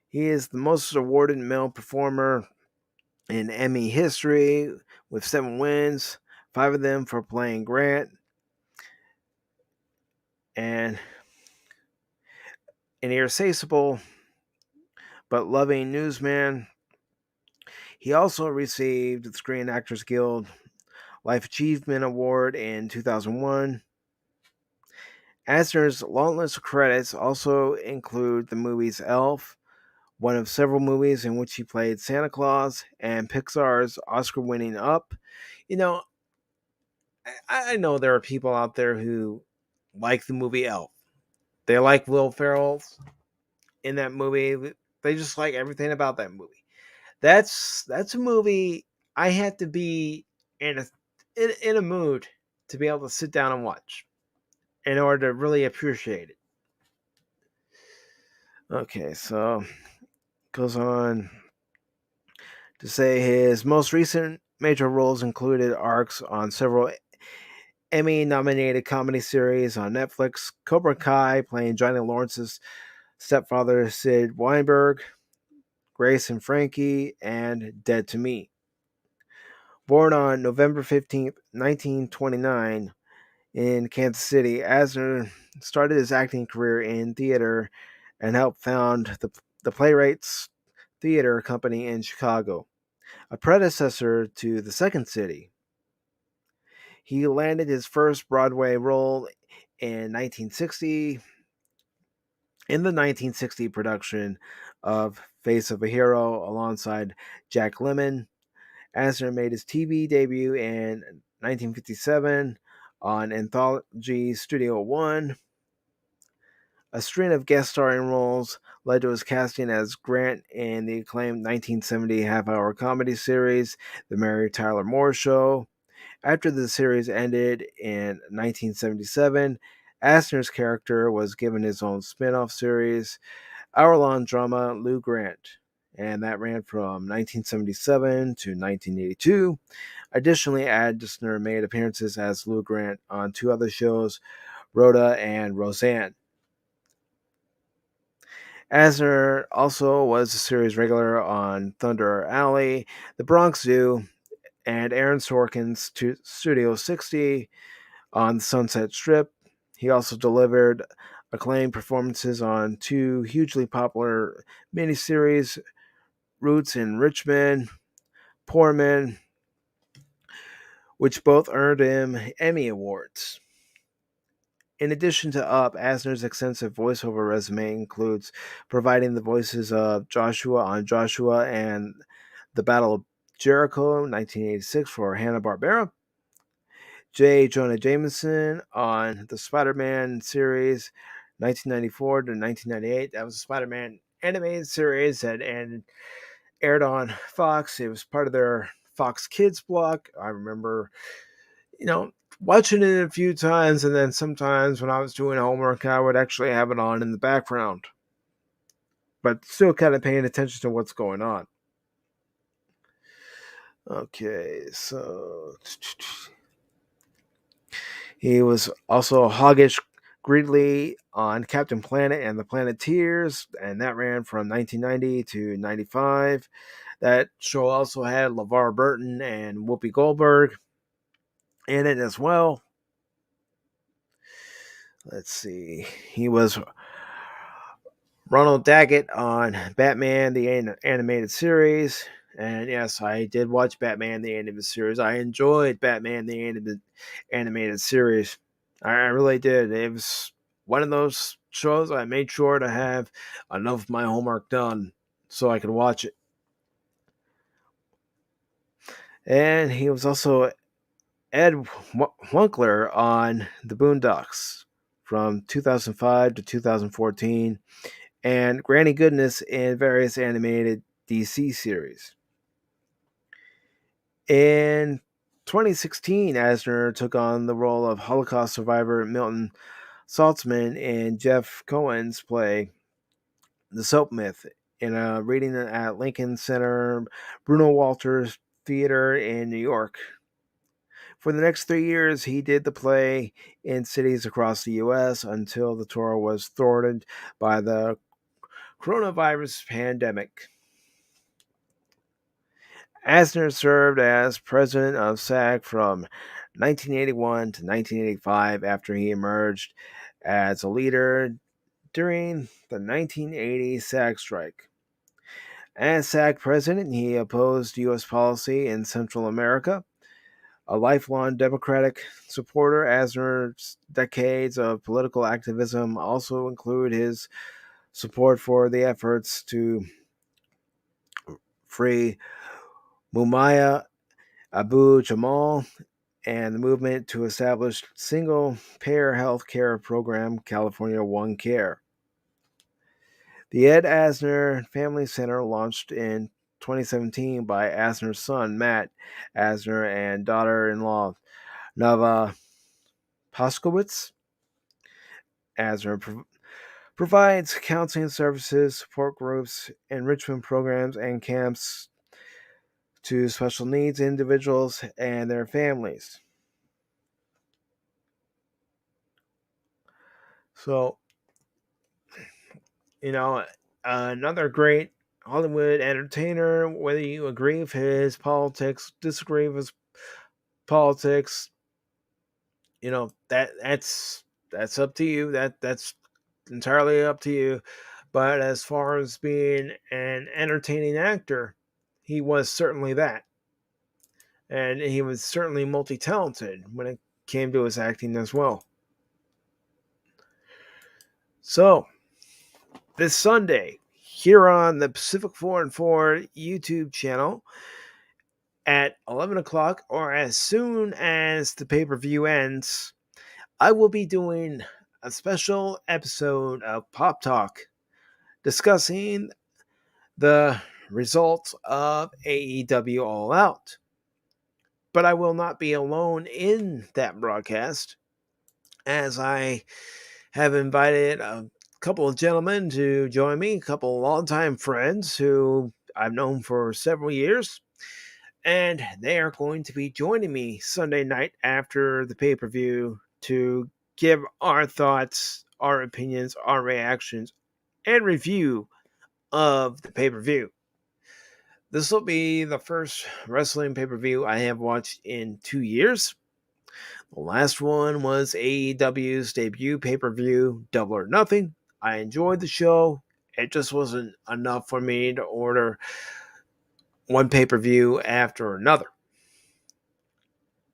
He is the most awarded male performer in Emmy history with 7 wins, 5 of them for playing Grant. And an irreplaceable but loving newsman. He also received the Screen Actors Guild Life Achievement Award in 2001. Asner's long list of credits also include the movies Elf, one of several movies in which he played Santa Claus, and Pixar's Oscar-winning Up. I know there are people out there who like the movie Elf. They like Will Ferrell in that movie. They just like everything about that movie. That's a movie I have to be in a mood to be able to sit down and watch in order to really appreciate it. Okay, so goes on to say his most recent major roles included arcs on several Emmy-nominated comedy series on Netflix, Cobra Kai, playing Johnny Lawrence's stepfather Sid Weinberg, Grace and Frankie, and Dead to Me. Born on November 15th, 1929, in Kansas City. Asner started his acting career in theater and helped found the Playwrights Theater Company in Chicago, a predecessor to the Second City. He landed his first Broadway role in 1960 in the 1960 production of Face of a Hero alongside Jack Lemmon. Asner made his TV debut in 1957 on Anthology Studio One. A string of guest starring roles led to his casting as Grant in the acclaimed 1970 half-hour comedy series, The Mary Tyler Moore Show. After the series ended in 1977, Asner's character was given his own spin-off series, hour-long drama Lou Grant, and that ran from 1977 to 1982. Additionally, Asner made appearances as Lou Grant on two other shows, Rhoda and Roseanne. Asner also was a series regular on Thunder Alley, The Bronx Zoo, and Aaron Sorkin's Studio 60 on Sunset Strip. He also delivered acclaimed performances on two hugely popular miniseries, Roots in Richmond, Poor Men, which both earned him Emmy Awards. In addition to Up, Asner's extensive voiceover resume includes providing the voices of Joshua on Joshua and the Battle of Jericho, 1986, for Hanna-Barbera, J. Jonah Jameson on the Spider-Man series, 1994 to 1998. That was a Spider-Man animated series that aired on Fox. It was part of their Fox Kids block. I remember, watching it a few times, and then sometimes when I was doing homework, I would actually have it on in the background, but still kind of paying attention to what's going on. Okay, so he was also Hoggish Gridley on Captain Planet and the Planeteers, and that ran from 1990 to 95. That show also had LeVar Burton and Whoopi Goldberg in it as well. Let's see. He was Ronald Daggett on Batman, the animated series. And yes, I did watch Batman, the animated series. I enjoyed Batman, the animated series. I really did. It was one of those shows I made sure to have enough of my homework done so I could watch it. And he was also Ed Winkler on The Boondocks from 2005 to 2014, and Granny Goodness in various animated DC series. In 2016, Asner took on the role of Holocaust survivor Milton Saltzman in Jeff Cohen's play The Soap Myth in a reading at Lincoln Center Bruno Walters Theater in New York. For the next 3 years, he did the play in cities across the U.S. until the tour was thwarted by the coronavirus pandemic. Asner served as president of SAG from 1981 to 1985 after he emerged as a leader during the 1980 SAG strike. As SAG president, he opposed U.S. policy in Central America. A lifelong Democratic supporter, Asner's decades of political activism also include his support for the efforts to free Mumia Abu Jamal and the movement to establish single-payer health care program California One Care. The Ed Asner Family Center, launched in 2017 by Asner's son, Matt Asner, and daughter-in-law, Nava Poskowitz. Asner provides counseling services, support groups, enrichment programs, and camps to special needs individuals and their families. So, another great Hollywood entertainer, whether you agree with his politics, disagree with his politics, that's up to you. That's entirely up to you. But as far as being an entertaining actor, he was certainly that. And he was certainly multi-talented when it came to his acting as well. So, this Sunday, here on the Pacific414 YouTube channel at 11 o'clock, or as soon as the pay-per-view ends, I will be doing a special episode of Pop Talk discussing the results of AEW All Out. But I will not be alone in that broadcast, as I have invited a couple of gentlemen to join me, a couple of longtime friends who I've known for several years. And they are going to be joining me Sunday night after the pay-per-view to give our thoughts, our opinions, our reactions, and review of the pay-per-view. This will be the first wrestling pay-per-view I have watched in 2 years. The last one was AEW's debut pay-per-view, Double or Nothing. I enjoyed the show. It just wasn't enough for me to order one pay-per-view after another.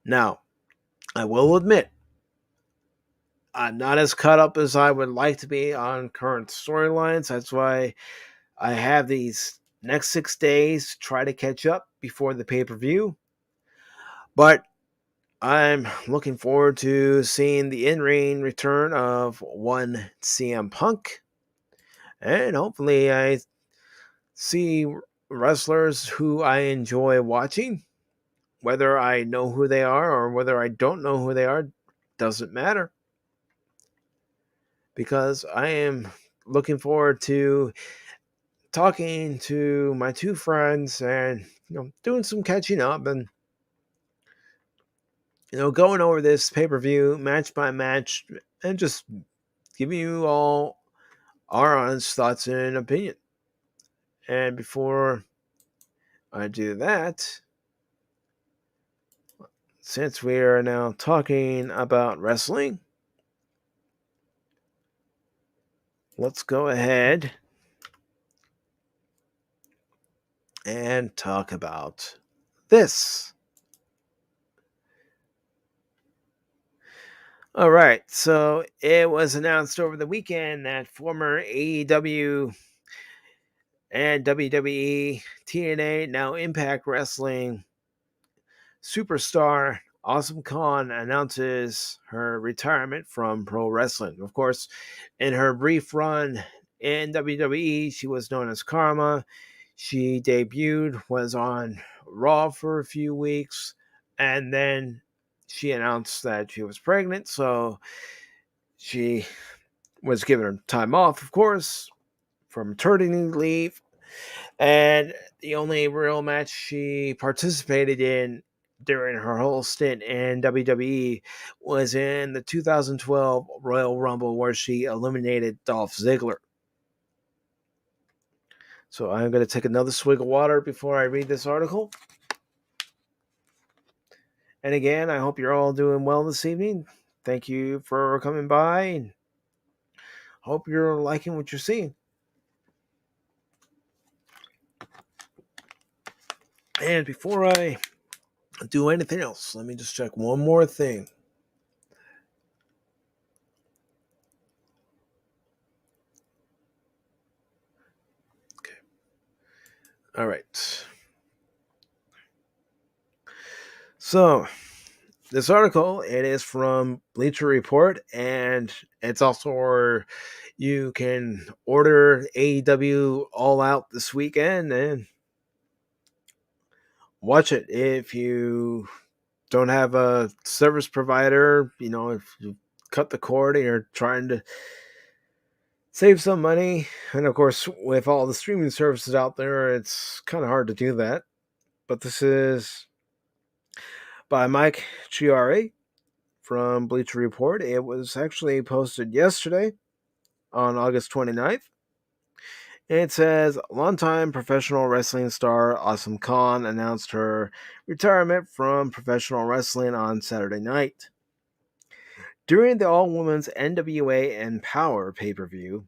Now, I will admit, I'm not as caught up as I would like to be on current storylines. That's why I have these next 6 days to try to catch up before the pay-per-view. But I'm looking forward to seeing the in-ring return of one CM Punk. And hopefully I see wrestlers who I enjoy watching. Whether I know who they are or whether I don't know who they are doesn't matter. Because I am looking forward to talking to my two friends and doing some catching up and going over this pay-per-view match by match and just giving you all our honest thoughts and opinion. And before I do that, since we are now talking about wrestling, let's go ahead and talk about this. All right, so it was announced over the weekend that former AEW and WWE, TNA, now Impact Wrestling superstar Awesome Khan announces her retirement from pro wrestling. Of course, in her brief run in WWE, she was known as Karma. She debuted, was on Raw for a few weeks, and then she announced that she was pregnant, so she was given time off, of course, for maternity leave. And the only real match she participated in during her whole stint in WWE was in the 2012 Royal Rumble, where she eliminated Dolph Ziggler. So I'm going to take another swig of water before I read this article. And again, I hope you're all doing well this evening. Thank you for coming by, and hope you're liking what you're seeing. And before I do anything else, let me just check one more thing. Okay. All right. So, this article, it is from Bleacher Report, and it's also where you can order AEW All Out this weekend and watch it. If you don't have a service provider, if you cut the cord and you're trying to save some money, and of course, with all the streaming services out there, it's kind of hard to do that. But this is by Mike Chiari from Bleacher Report. It was actually posted yesterday on August 29th. It says, longtime professional wrestling star Awesome Khan announced her retirement from professional wrestling on Saturday night. During the all-women's NWA Empower pay-per-view,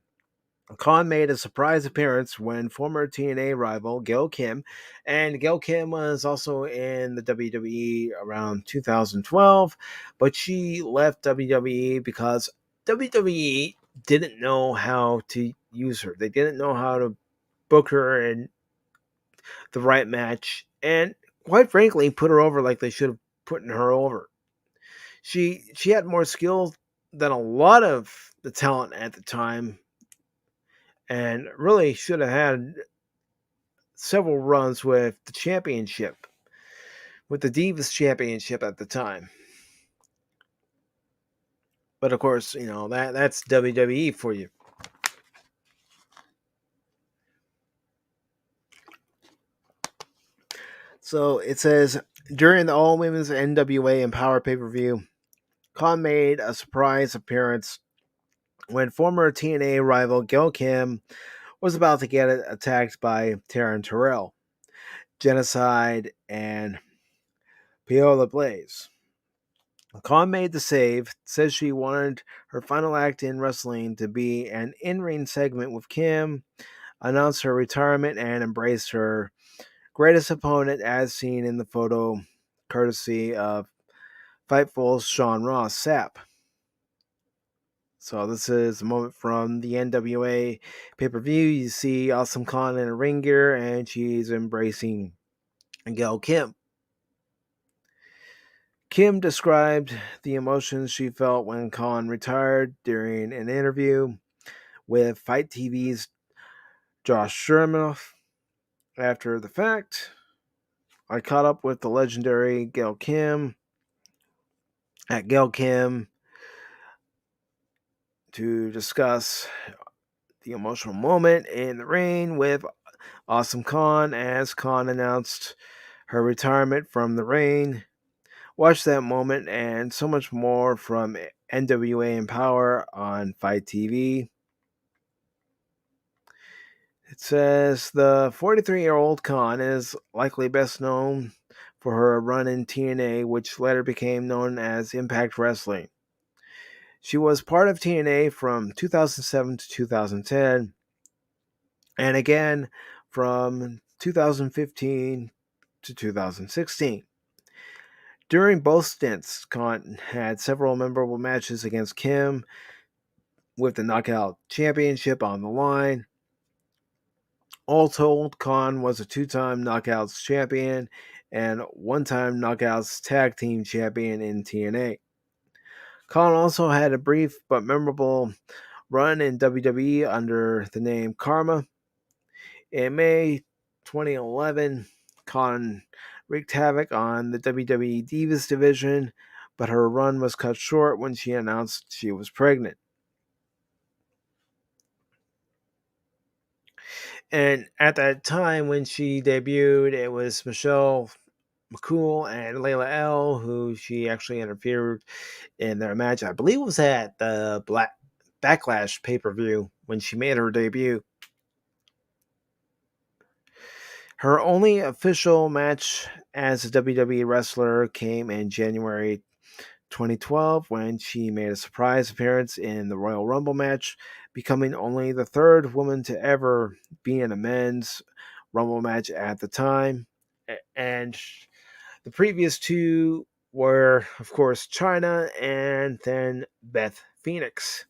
Khan made a surprise appearance when former TNA rival Gail Kim, and Gail Kim was also in the WWE around 2012, but she left WWE because WWE didn't know how to use her. They didn't know how to book her in the right match, and quite frankly, put her over like they should have put her over. She had more skill than a lot of the talent at the time, and really should have had several runs with the championship, with the Divas Championship at the time. But of course, that's WWE for you. So it says during the All Women's NWA Empower pay-per-view, Khan made a surprise appearance when former TNA rival Gail Kim was about to get attacked by Taryn Terrell, Genocide, and Paola Blaze. Khan made the save, says she wanted her final act in wrestling to be an in-ring segment with Kim, announced her retirement, and embraced her greatest opponent as seen in the photo, courtesy of Fightful's Sean Ross Sapp. So this is a moment from the NWA pay-per-view. You see Awesome Khan in a ring gear, and she's embracing Gail Kim. Kim described the emotions she felt when Khan retired during an interview with Fight TV's Josh Shermanoff. After the fact, I caught up with the legendary Gail Kim at Gail Kim to discuss the emotional moment in the ring with Awesome Khan as Khan announced her retirement from the ring. Watch that moment and so much more from NWA Empower on Fight TV. It says the 43-year-old Khan is likely best known for her run in TNA, which later became known as Impact Wrestling. She was part of TNA from 2007 to 2010, and again from 2015 to 2016. During both stints, Khan had several memorable matches against Kim, with the Knockout Championship on the line. All told, Khan was a two-time Knockouts champion and one-time Knockouts Tag Team champion in TNA. Khan also had a brief but memorable run in WWE under the name Karma. In May 2011, Khan wreaked havoc on the WWE Divas division, but her run was cut short when she announced she was pregnant. And at that time when she debuted, it was Michelle McCool and Layla L, who she actually interfered in their match. I believe it was at the Backlash pay-per-view when she made her debut. Her only official match as a WWE wrestler came in January 2012 when she made a surprise appearance in the Royal Rumble match, becoming only the third woman to ever be in a men's Rumble match at the time. And the previous two were, of course, China and then Beth Phoenix.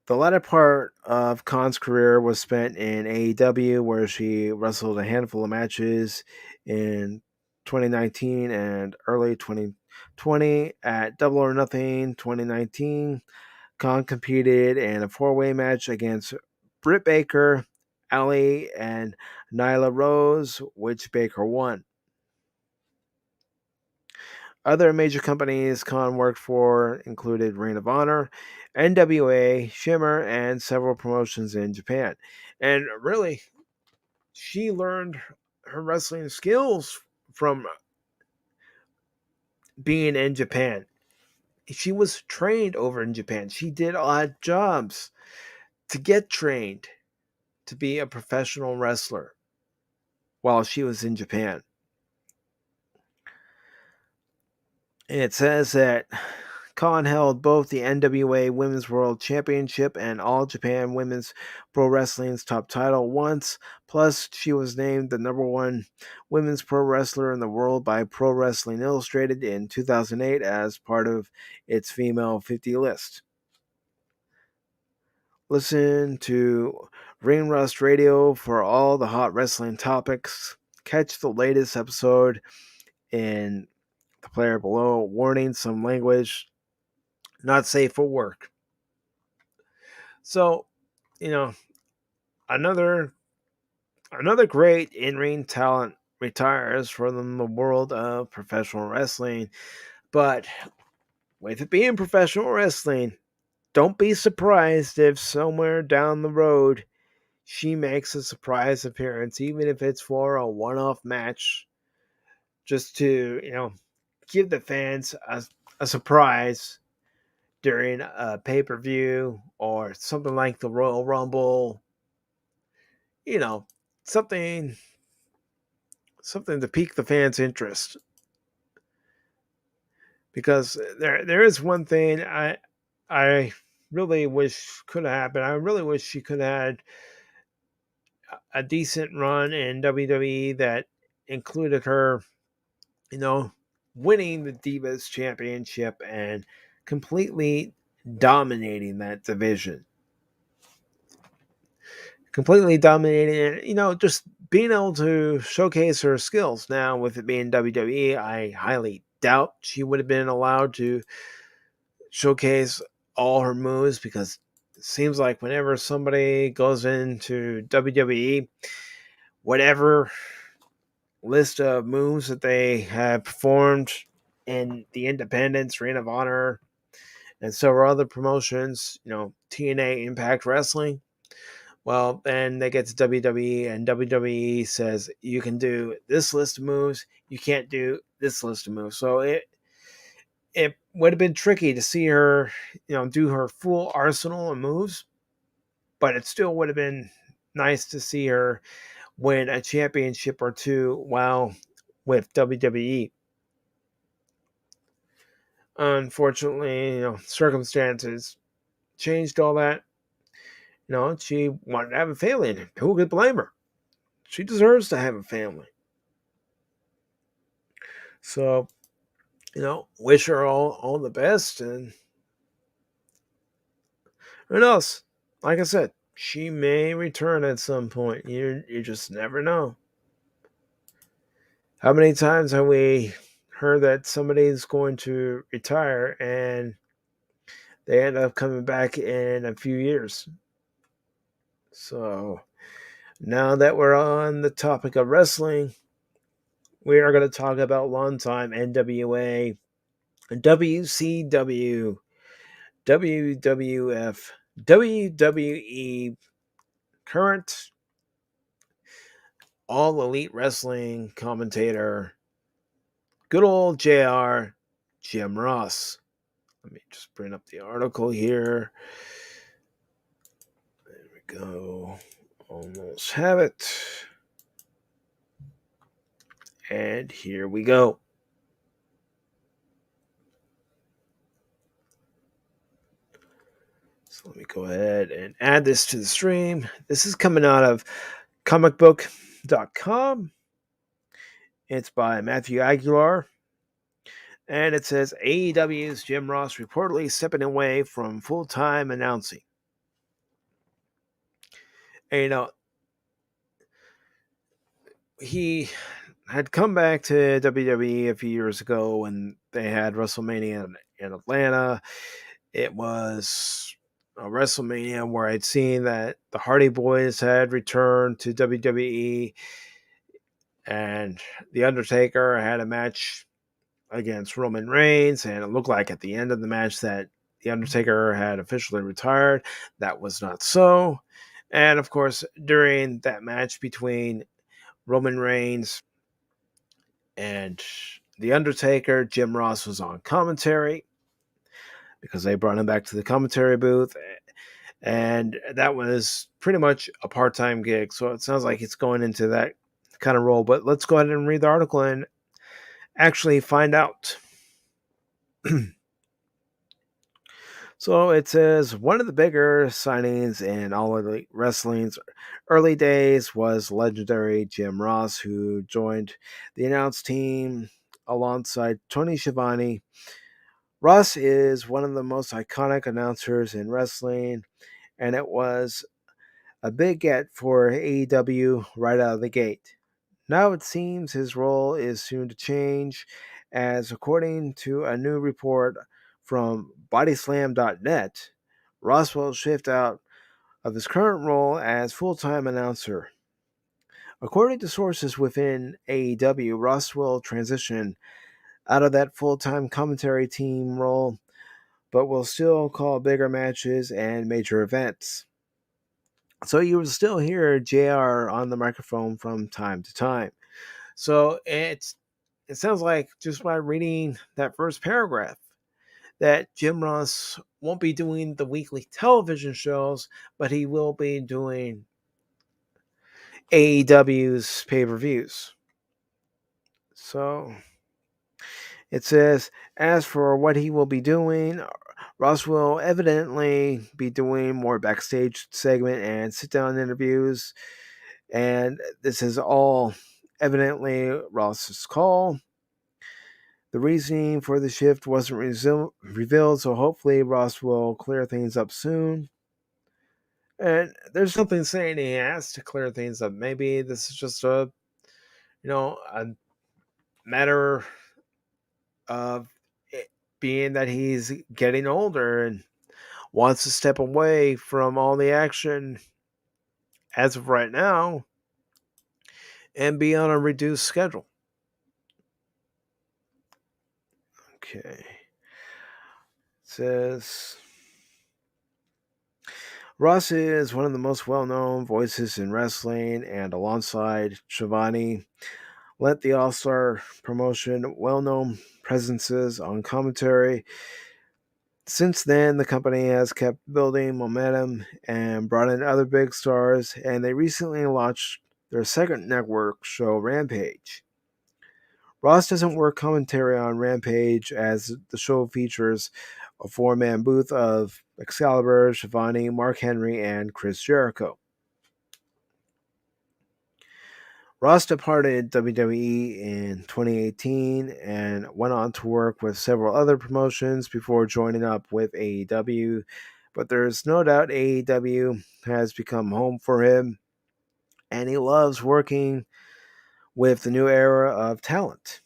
The latter part of Khan's career was spent in AEW, where she wrestled a handful of matches in 2019 and early 2020. At Double or Nothing 2019, Khan competed in a four-way match against Britt Baker, Ali, and Nyla Rose, which Baker won. Other major companies Khan worked for included Ring of Honor, NWA, Shimmer, and several promotions in Japan. And really, she learned her wrestling skills from being in Japan. She was trained over in Japan. She did odd jobs to get trained to be a professional wrestler while she was in Japan. And it says that Khan held both the NWA Women's World Championship and All Japan Women's Pro Wrestling's top title once. Plus, she was named the number one women's pro wrestler in the world by Pro Wrestling Illustrated in 2008 as part of its Female 50 list. Listen to Ring Rust Radio for all the hot wrestling topics. Catch the latest episode in the player below. Warning, some language not safe for work. So, another great in-ring talent retires from the world of professional wrestling. But with it being professional wrestling, don't be surprised if somewhere down the road she makes a surprise appearance, even if it's for a one-off match, just to, give the fans a surprise during a pay-per-view or something like the Royal Rumble. Something to pique the fans' interest. Because there is one thing I really wish could have happened. I really wish she could have had a decent run in WWE that included her, winning the Divas Championship and completely dominating that division. Completely dominating it, just being able to showcase her skills. Now, with it being WWE, I highly doubt she would have been allowed to showcase all her moves, because it seems like whenever somebody goes into WWE, whatever list of moves that they have performed in the Independence, Ring of Honor, and several other promotions, TNA, Impact Wrestling, well, then they get to WWE, and WWE says you can do this list of moves, you can't do this list of moves. So it would have been tricky to see her, do her full arsenal of moves, but it still would have been nice to see her win a championship or two while with WWE. Unfortunately, circumstances changed all that. She wanted to have a family, and who could blame her? She deserves to have a family. So, wish her all the best, and who knows? Like I said, she may return at some point. You just never know. How many times have we heard that somebody's going to retire and they end up coming back in a few years? So now that we're on the topic of wrestling, we are going to talk about longtime NWA, WCW, WWF, WWE, current All-Elite Wrestling commentator, good old JR, Jim Ross. Let me just bring up the article here. There we go. Almost have it. And here we go. So let me go ahead and add this to the stream. This is coming out of comicbook.com. It's by Matthew Aguilar. And it says AEW's Jim Ross reportedly stepping away from full-time announcing. And, he had come back to WWE a few years ago when they had WrestleMania in Atlanta. It was a WrestleMania where I'd seen that the Hardy Boys had returned to WWE, and The Undertaker had a match against Roman Reigns, and it looked like at the end of the match that The Undertaker had officially retired. That was not so. And of course, during that match between Roman Reigns and The Undertaker, Jim Ross was on commentary because they brought him back to the commentary booth. And that was pretty much a part-time gig. So it sounds like it's going into that kind of role. But let's go ahead and read the article and actually find out. So it says one of the bigger signings in All-Ellite Wrestling's early days was legendary Jim Ross, who joined the announced team alongside Tony Schiavone. Ross is one of the most iconic announcers in wrestling, and it was a big get for AEW right out of the gate. Now it seems his role is soon to change, as according to a new report from Bodyslam.net, Ross will shift out of his current role as full time announcer. According to sources within AEW, Ross will transition out of that full time commentary team role, but will still call bigger matches and major events. So you will still hear JR on the microphone from time to time. So it sounds like just by reading that first paragraph that Jim Ross won't be doing the weekly television shows, but he will be doing AEW's pay-per-views. So it says, as for what he will be doing, Ross will evidently be doing more backstage segment and sit-down interviews, and this is all evidently Ross's call. The reasoning for the shift wasn't revealed, so hopefully Ross will clear things up soon. And there's something saying he has to clear things up. Maybe this is just a matter of it being that he's getting older and wants to step away from all the action as of right now and be on a reduced schedule. Okay. It says Ross is one of the most well-known voices in wrestling, and alongside Schiavone, lent the All-Star promotion well-known presences on commentary. Since then, the company has kept building momentum and brought in other big stars, and they recently launched their second network show, Rampage. Ross doesn't work commentary on Rampage, as the show features a four-man booth of Excalibur, Schiavone, Mark Henry, and Chris Jericho. Ross departed WWE in 2018 and went on to work with several other promotions before joining up with AEW, but there's no doubt AEW has become home for him, and he loves working with the new era of talent.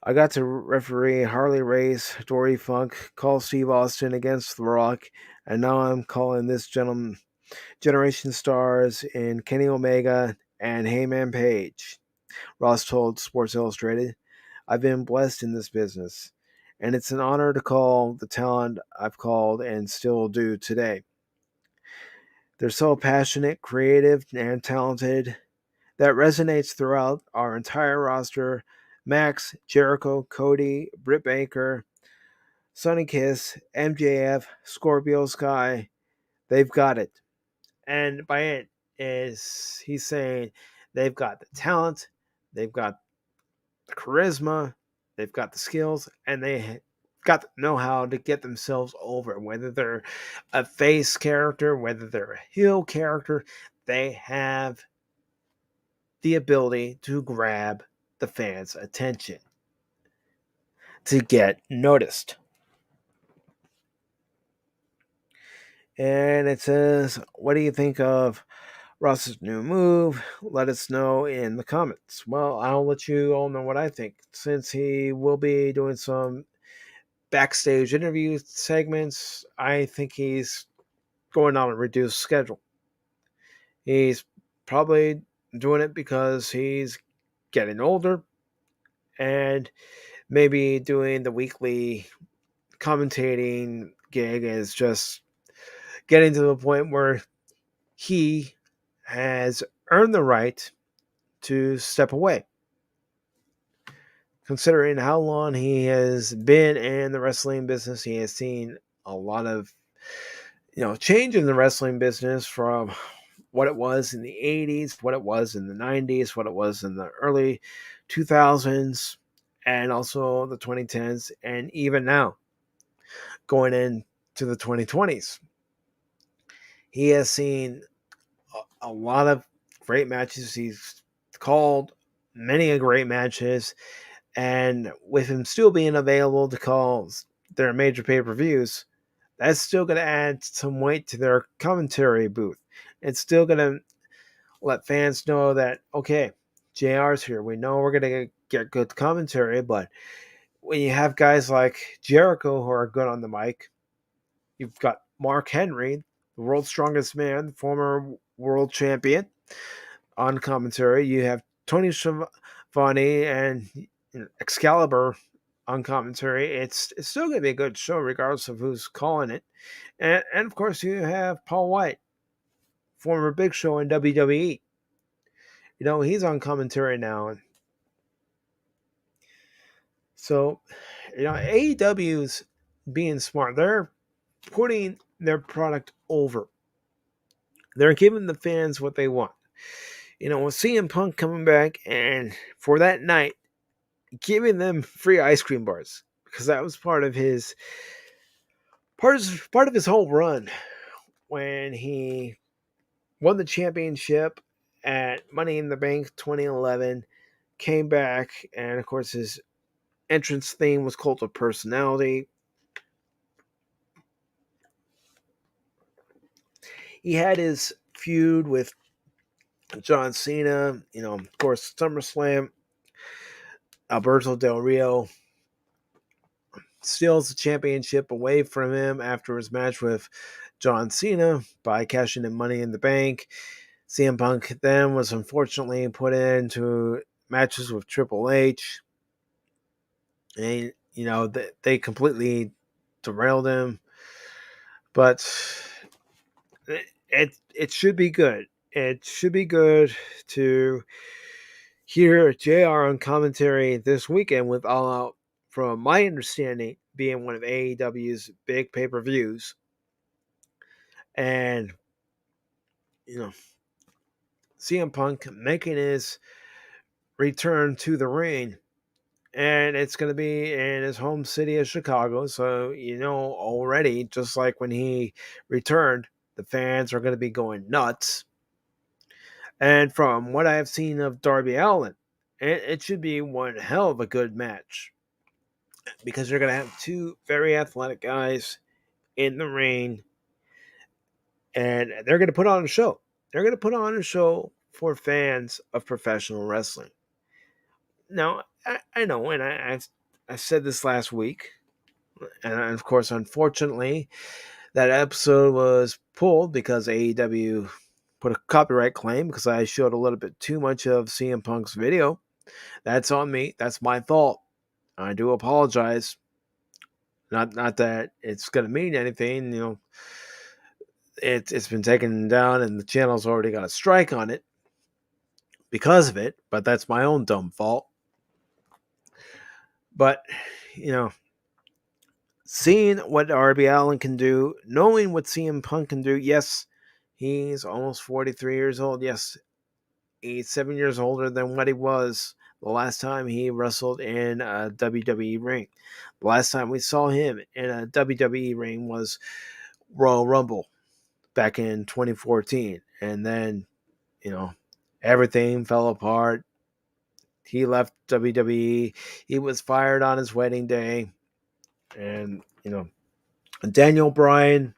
I got to referee Harley Race, Dory Funk, call Steve Austin against The Rock, and now I'm calling this generation stars in Kenny Omega and Heyman Page. Ross told Sports Illustrated, I've been blessed in this business, and it's an honor to call the talent I've called and still do today. They're so passionate, creative, and talented that resonates throughout our entire roster. Max, Jericho, Cody, Britt Baker, Sonny Kiss, MJF, Scorpio Sky, they've got it. And by it is he's saying they've got the talent, they've got the charisma, they've got the skills, and they got the know-how to get themselves over. Whether they're a face character, whether they're a heel character, they have the ability to grab the fans' attention, to get noticed. And it says, what do you think of Ross's new move? Let us know in the comments. Well, I'll let you all know what I think, since he will be doing some backstage interview segments. I think he's going on a reduced schedule. He's probably doing it because he's getting older, and maybe doing the weekly commentating gig is just getting to the point where he has earned the right to step away. Considering how long he has been in the wrestling business, he has seen a lot of change in the wrestling business from what it was in the 80s, what it was in the 90s, what it was in the early 2000s, and also the 2010s, and even now, going into the 2020s. He has seen a lot of great matches. He's called many great matches, and with him still being available to call their major pay-per-views, that's still going to add some weight to their commentary booth. It's still going to let fans know that, okay, JR's here. We know we're going to get good commentary, but when you have guys like Jericho who are good on the mic, you've got Mark Henry, the world's strongest man, former world champion, on commentary. You have Tony Schiavone and Excalibur on commentary. It's still going to be a good show regardless of who's calling it. And of course, you have Paul White, former Big Show in WWE. He's on commentary now. So, AEW's being smart. They're putting their product over. They're giving the fans what they want. With CM Punk coming back, and for that night, giving them free ice cream bars, because that was part of his whole run when he won the championship at Money in the Bank 2011, came back, and of course his entrance theme was Cult of Personality. He had his feud with John Cena, of course, SummerSlam. Alberto Del Rio steals the championship away from him after his match with John Cena by cashing in Money in the Bank. CM Punk then was unfortunately put into matches with Triple H. And, they completely derailed him. But it should be good. It should be good to hear JR on commentary this weekend with All Out, from my understanding, being one of AEW's big pay-per-views. And, CM Punk making his return to the ring. And it's going to be in his home city of Chicago. So, already, just like when he returned, the fans are going to be going nuts. And from what I have seen of Darby Allin, it should be one hell of a good match, because you're going to have two very athletic guys in the ring, and they're going to put on a show. They're going to put on a show for fans of professional wrestling. Now, I know, and I said this last week, and of course, unfortunately, that episode was pulled because AEW put a copyright claim because I showed a little bit too much of CM Punk's video. That's on me. That's my fault. I do apologize. Not that it's going to mean anything. It's been taken down and the channel's already got a strike on it because of it, but that's my own dumb fault. But, seeing what Darby Allin can do, knowing what CM Punk can do, yes, he's almost 43 years old. Yes, he's 7 years older than what he was the last time he wrestled in a WWE ring. The last time we saw him in a WWE ring was Royal Rumble back in 2014. And then, everything fell apart. He left WWE. He was fired on his wedding day. And, Daniel Bryan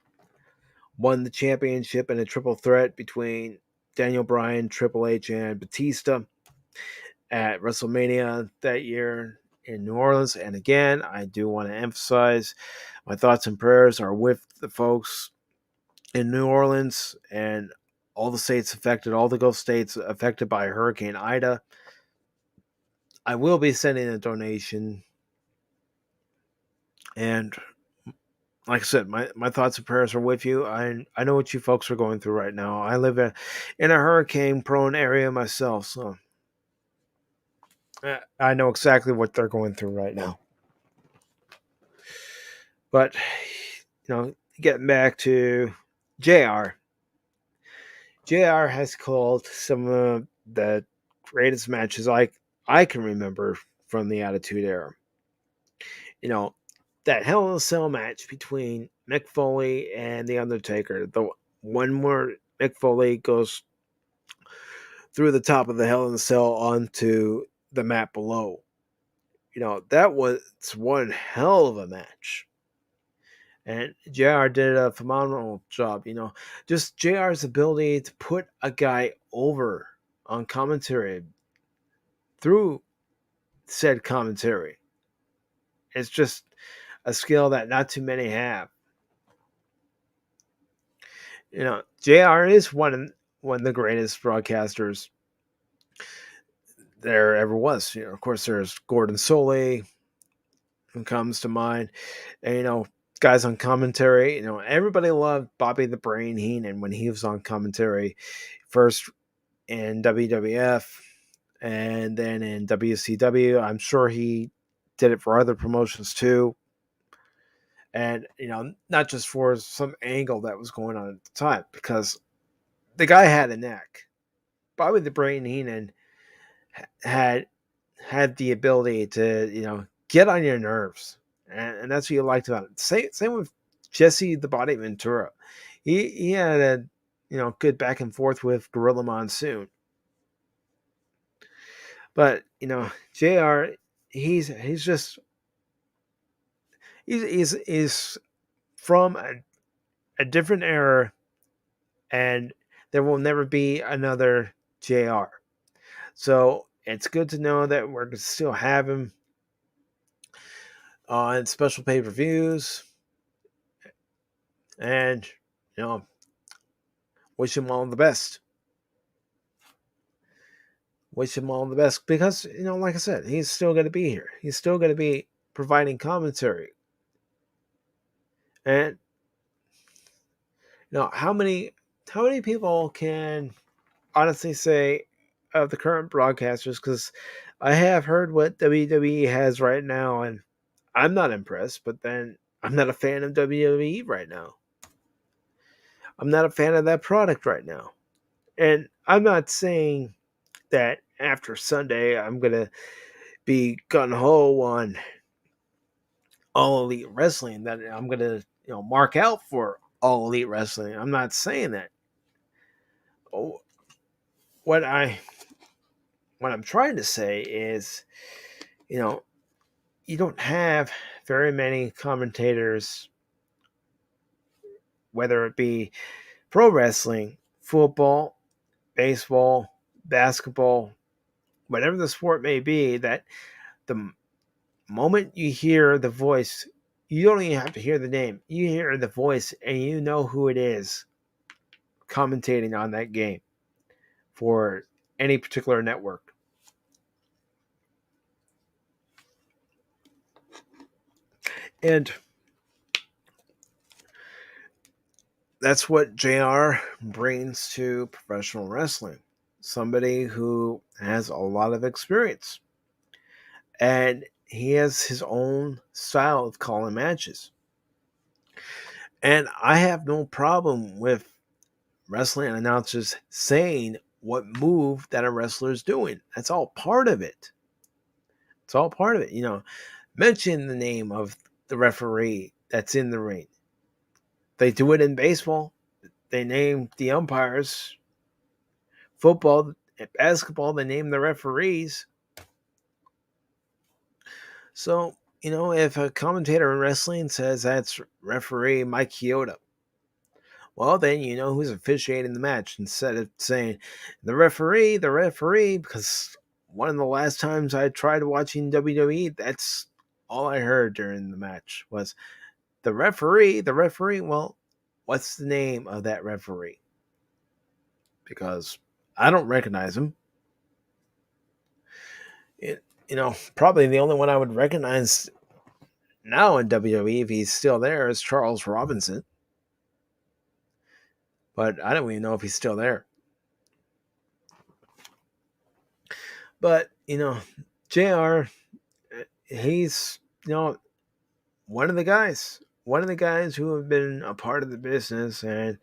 won the championship in a triple threat between Daniel Bryan, Triple H, and Batista at WrestleMania that year in New Orleans. And again, I do want to emphasize my thoughts and prayers are with the folks in New Orleans and all the states affected, all the Gulf states affected by Hurricane Ida. I will be sending a donation. And like I said, my thoughts and prayers are with you. I know what you folks are going through right now. I live in a hurricane-prone area myself, so I know exactly what they're going through right now. But, getting back to JR. JR has called some of the greatest matches I can remember from the Attitude Era. You know, that Hell in a Cell match between Mick Foley and The Undertaker, the one where Mick Foley goes through the top of the Hell in a Cell onto the mat below. That was one hell of a match. And JR did a phenomenal job. Just JR's ability to put a guy over on commentary through said commentary. It's just a skill that not too many have. JR is one of the greatest broadcasters there ever was. Of course, there's Gordon Soley, who comes to mind. And, guys on commentary, everybody loved Bobby the Brain Heenan when he was on commentary, first in WWF and then in WCW. I'm sure he did it for other promotions too. And, not just for some angle that was going on at the time, because the guy had a neck. Bobby the Brain Heenan had the ability to, get on your nerves. And that's what you liked about it. Same with Jesse the Body Ventura. He had a good back and forth with Gorilla Monsoon. But JR, he's from a different era, and there will never be another JR. So it's good to know that we're going to still have him on special pay-per-views, and wish him all the best. Wish him all the best, because like I said, he's still going to be here. He's still going to be providing commentary. And how many people can honestly say of the current broadcasters? Because I have heard what WWE has right now, and I'm not impressed. But then I'm not a fan of WWE right now. I'm not a fan of that product right now. And I'm not saying that after Sunday I'm gonna be gung-ho on All-Elite Wrestling, that I'm gonna mark out for All-Elite Wrestling. I'm not saying that. What I'm trying to say is, you don't have very many commentators, whether it be pro wrestling, football, baseball, basketball, whatever the sport may be, that the moment you hear the voice, you don't even have to hear the name. You hear the voice and you know who it is commentating on that game for any particular network. And that's what JR brings to professional wrestling. Somebody who has a lot of experience. And he has his own style of calling matches. And I have no problem with wrestling announcers saying what move that a wrestler is doing. That's all part of it. It's all part of it. Mention the name of the referee that's in the ring. They do it in baseball. They name the umpires. Football, basketball, they name the referees. So, if a commentator in wrestling says that's referee Mike Chioda, well, then you know who's officiating the match, instead of saying the referee, because one of the last times I tried watching WWE, that's all I heard during the match was the referee. Well, what's the name of that referee? Because I don't recognize him. Probably the only one I would recognize now in WWE, if he's still there, is Charles Robinson. But I don't even know if he's still there. But, JR, he's, one of the guys who have been a part of the business and,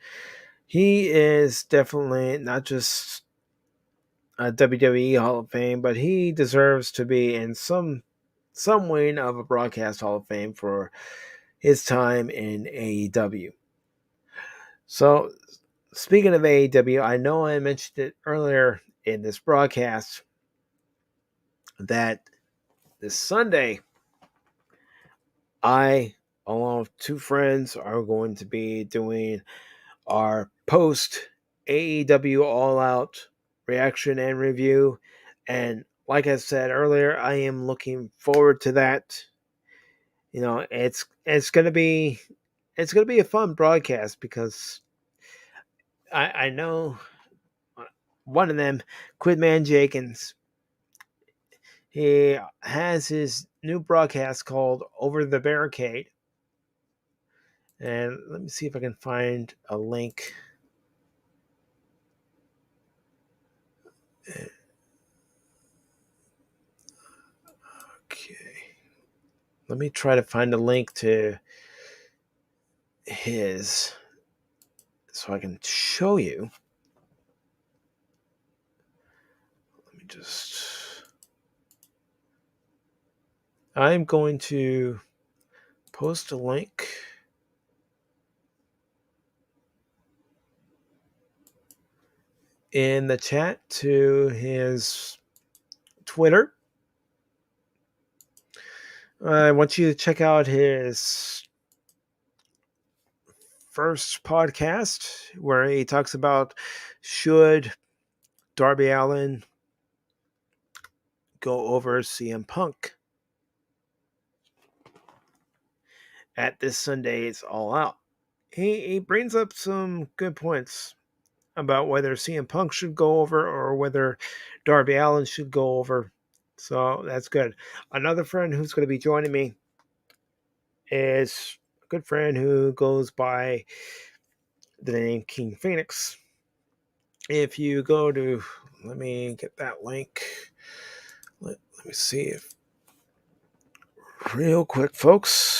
He is definitely not just a WWE Hall of Fame, but he deserves to be in some wing of a broadcast Hall of Fame for his time in AEW. So, speaking of AEW, I know I mentioned it earlier in this broadcast that this Sunday, I, along with two friends, are going to be doing our post AEW All Out reaction and review. And like I said earlier, I am looking forward to that. You know, it's gonna be a fun broadcast because I know one of them, QuidmanJenkins, he has his new broadcast called Over the Barricade. And let me see if I can find a link. Okay. Let me try to find a link to his so I can show you. Let me just. I'm going to post a link in the chat to his Twitter. I want you to check out his first podcast where he talks about should Darby Allin go over CM Punk at this Sunday's All Out. He brings up some good points about whether CM Punk should go over or whether Darby Allin should go over. So that's good. Another friend who's going to be joining me is a good friend who goes by the name King Pheenix. If you go to, let me get that link. Let me see if, real quick, folks.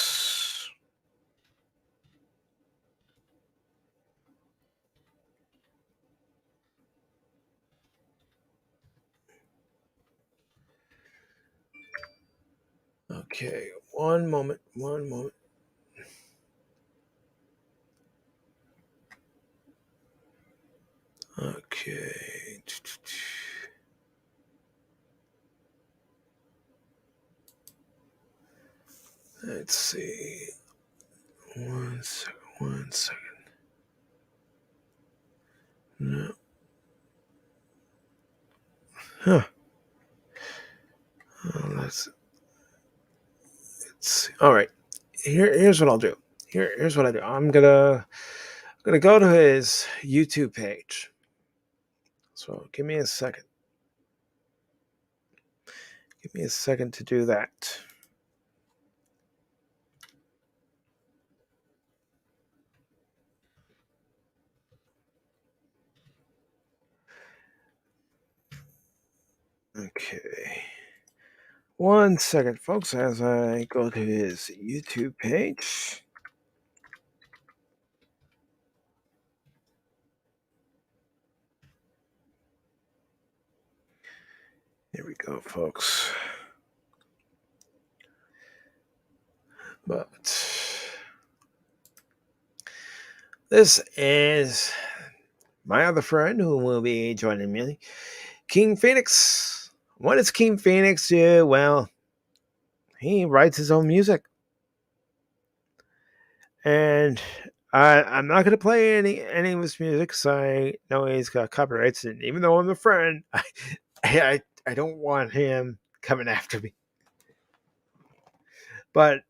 Okay, one moment. Okay. Let's see. One second. No. Huh. Let's see. All right. Here's what I'll do. Here's what I do. I'm gonna go to his YouTube page. So give me a second. Give me a second to do that. Okay. 1 second, folks, as I go to his YouTube page. Here we go, folks. But this is my other friend who will be joining me, King Pheenix. What does King Pheenix do? Well, he writes his own music. And I'm not going to play any of his music because I know he's got copyrights. And even though I'm a friend, I don't want him coming after me. But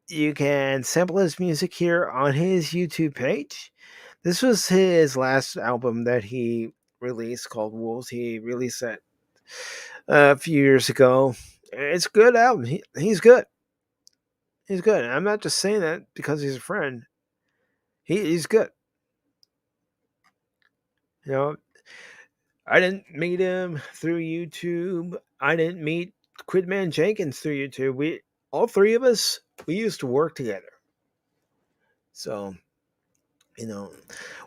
you can sample his music here on his YouTube page. This was his last album that he released called Wolves. He released that a few years ago. It's a good album. He's good. He's good. I'm not just saying that because he's a friend. He's good. You know, I didn't meet him through YouTube. I didn't meet QuidmanJenkins through YouTube. All three of us, we used to work together. So you know,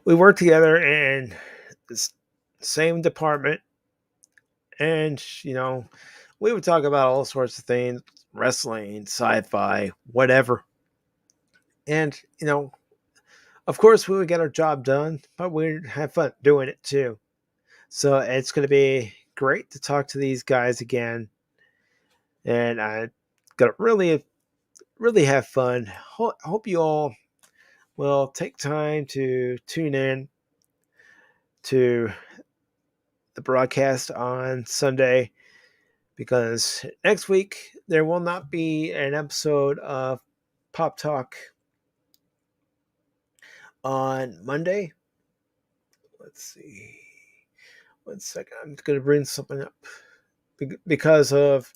we work together in the same department, and we would talk about all sorts of things, wrestling, sci-fi, whatever. And of course, we would get our job done, but we'd have fun doing it too. So it's going to be great to talk to these guys again, and I'm gonna really have fun. Hope you all will take time to tune in to the broadcast on Sunday, because next week there will not be an episode of Pop Talk on Monday. Let's see. 1 second. I'm going to bring something up because of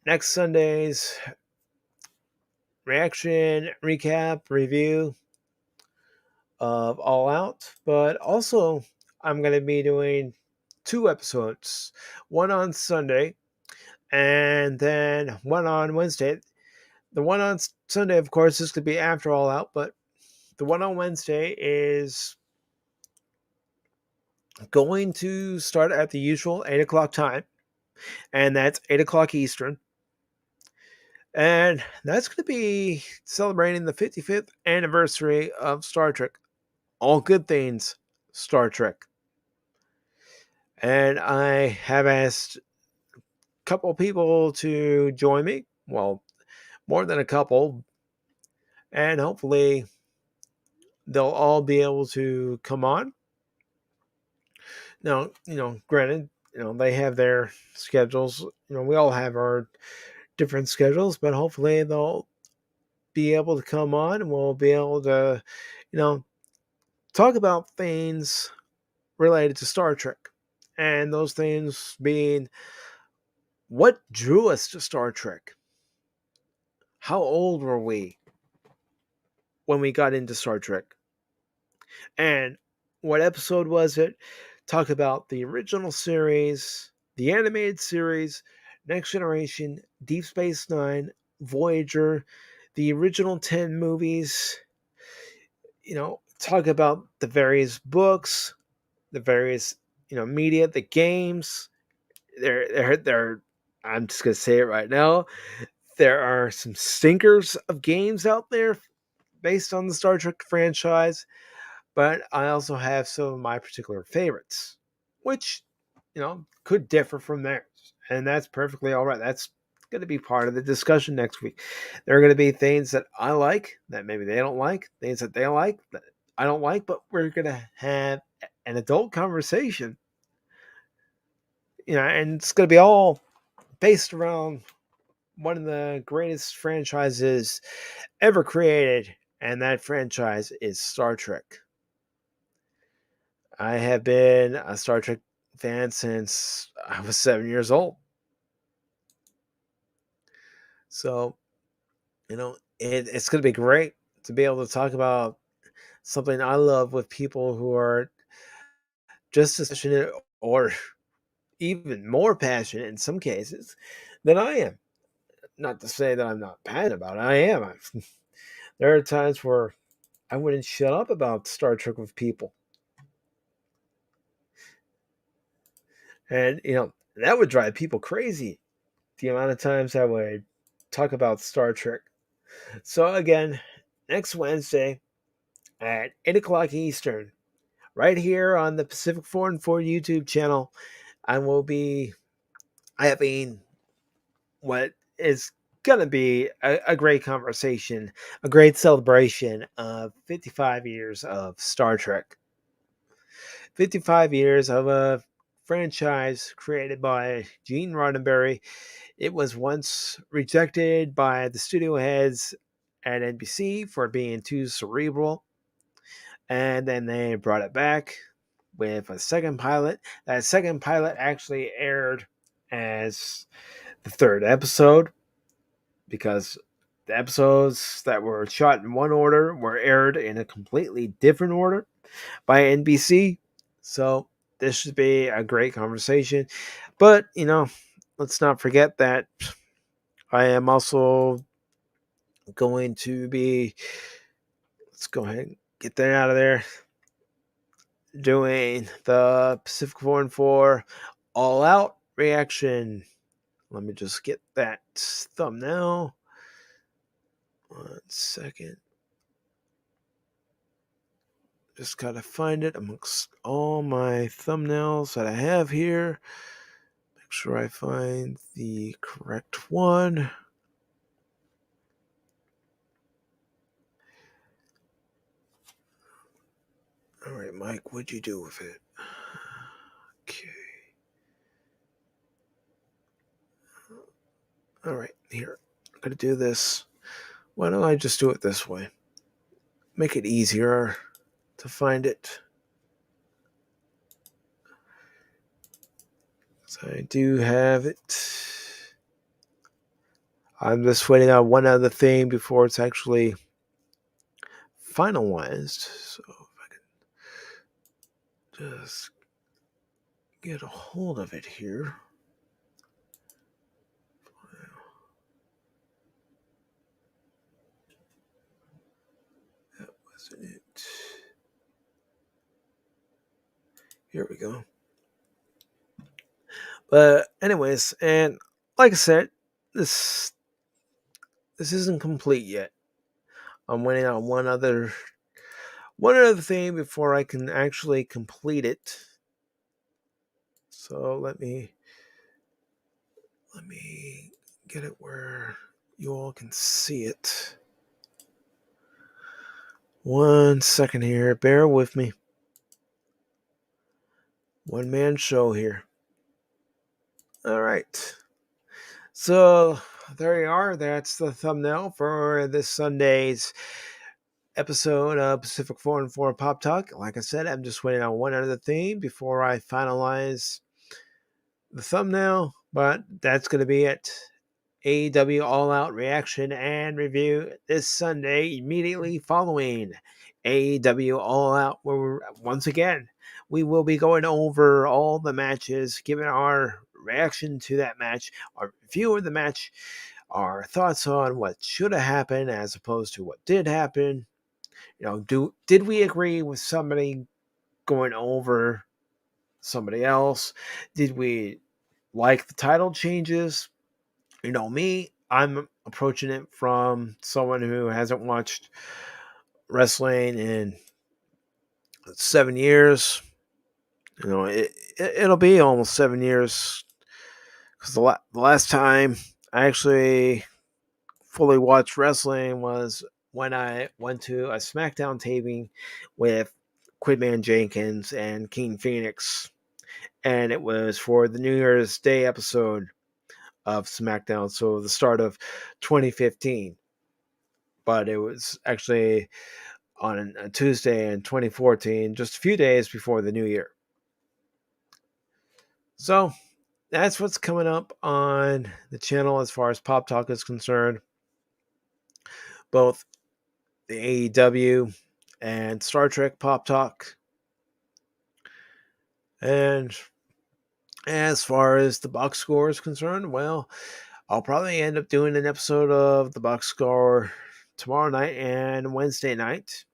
next Sunday's reaction, recap, review of All Out. But also, I'm going to be doing 2 episodes, one on Sunday and then one on Wednesday. The one on Sunday, of course, is going to be after All Out, but the one on Wednesday is going to start at the usual 8 o'clock time, and that's 8 o'clock Eastern. And that's going to be celebrating the 55th anniversary of Star Trek. All good things, Star Trek. And I have asked a couple people to join me. Well, more than a couple. And hopefully they'll all be able to come on. Now, granted, they have their schedules. We all have our different schedules, but hopefully they'll be able to come on and we'll be able to, talk about things related to Star Trek. And those things being what drew us to Star Trek? How old were we when we got into Star Trek? And what episode was it? Talk about the original series, the animated series, Next Generation, Deep Space Nine, Voyager, the original 10 movies. Talk about the various books, the various, media, the games. They're I'm just gonna say it right now. There are some stinkers of games out there based on the Star Trek franchise, but I also have some of my particular favorites, which, could differ from theirs. And that's perfectly all right. That's going to be part of the discussion next week. There are going to be things that I like that maybe they don't like, things that they like that I don't like, but we're going to have an adult conversation. And it's going to be all based around one of the greatest franchises ever created, and that franchise is Star Trek. I have been a Star Trek fan since I was 7 years old. So, it's going to be great to be able to talk about something I love with people who are just as passionate or even more passionate in some cases than I am. Not to say that I'm not passionate about it. I am. There are times where I wouldn't shut up about Star Trek with people. And, that would drive people crazy. The amount of times I would talk about Star Trek. So, again, next Wednesday at 8 o'clock Eastern, right here on the Pacific414 YouTube channel, I will be having what is going to be a great conversation, a great celebration of 55 years of Star Trek. 55 years of a franchise created by Gene Roddenberry. It was once rejected by the studio heads at NBC for being too cerebral, and then they brought it back with a second pilot. That second pilot actually aired as the third episode, because the episodes that were shot in one order were aired in a completely different order by NBC. So this should be a great conversation. But, let's not forget that I am also going to be, let's go ahead and get that out of there. Doing the Pacific414 All Out reaction. Let me just get that thumbnail. 1 second. Just gotta find it amongst all my thumbnails that I have here. Make sure I find the correct one. All right, Mike, what'd you do with it? Okay. All right, here. I'm going to do this. Why don't I just do it this way? Make it easier to find it. So I do have it. I'm just waiting on one other thing before it's actually finalized. So if I can just get a hold of it here. That wasn't it. Here we go. But anyways, and like I said, this isn't complete yet. I'm waiting on one other thing before I can actually complete it. So let me get it where you all can see it. 1 second here. Bear with me. One man show here. All right. So there you are. That's the thumbnail for this Sunday's episode of Pacific414 Pop Talk. Like I said, I'm just waiting on one other thing before I finalize the thumbnail, but that's going to be it. AEW All Out reaction and review this Sunday immediately following AEW All Out, where once again we will be going over all the matches, giving our reaction to that match, our review of the match, our thoughts on what should have happened as opposed to what did happen. Did we agree with somebody going over somebody else? Did we like the title changes? Me, I'm approaching it from someone who hasn't watched wrestling in 7 years. It'll be almost 7 years because the last time I actually fully watched wrestling was when I went to a SmackDown taping with QuidmanJenkins and King Pheenix, and it was for the New Year's Day episode of SmackDown, so the start of 2015. But it was actually on a Tuesday in 2014, just a few days before the new year. So that's what's coming up on the channel as far as Pop Talk is concerned. Both the AEW and Star Trek Pop Talk. And as far as the box score is concerned, well, I'll probably end up doing an episode of the box score tomorrow night and Wednesday night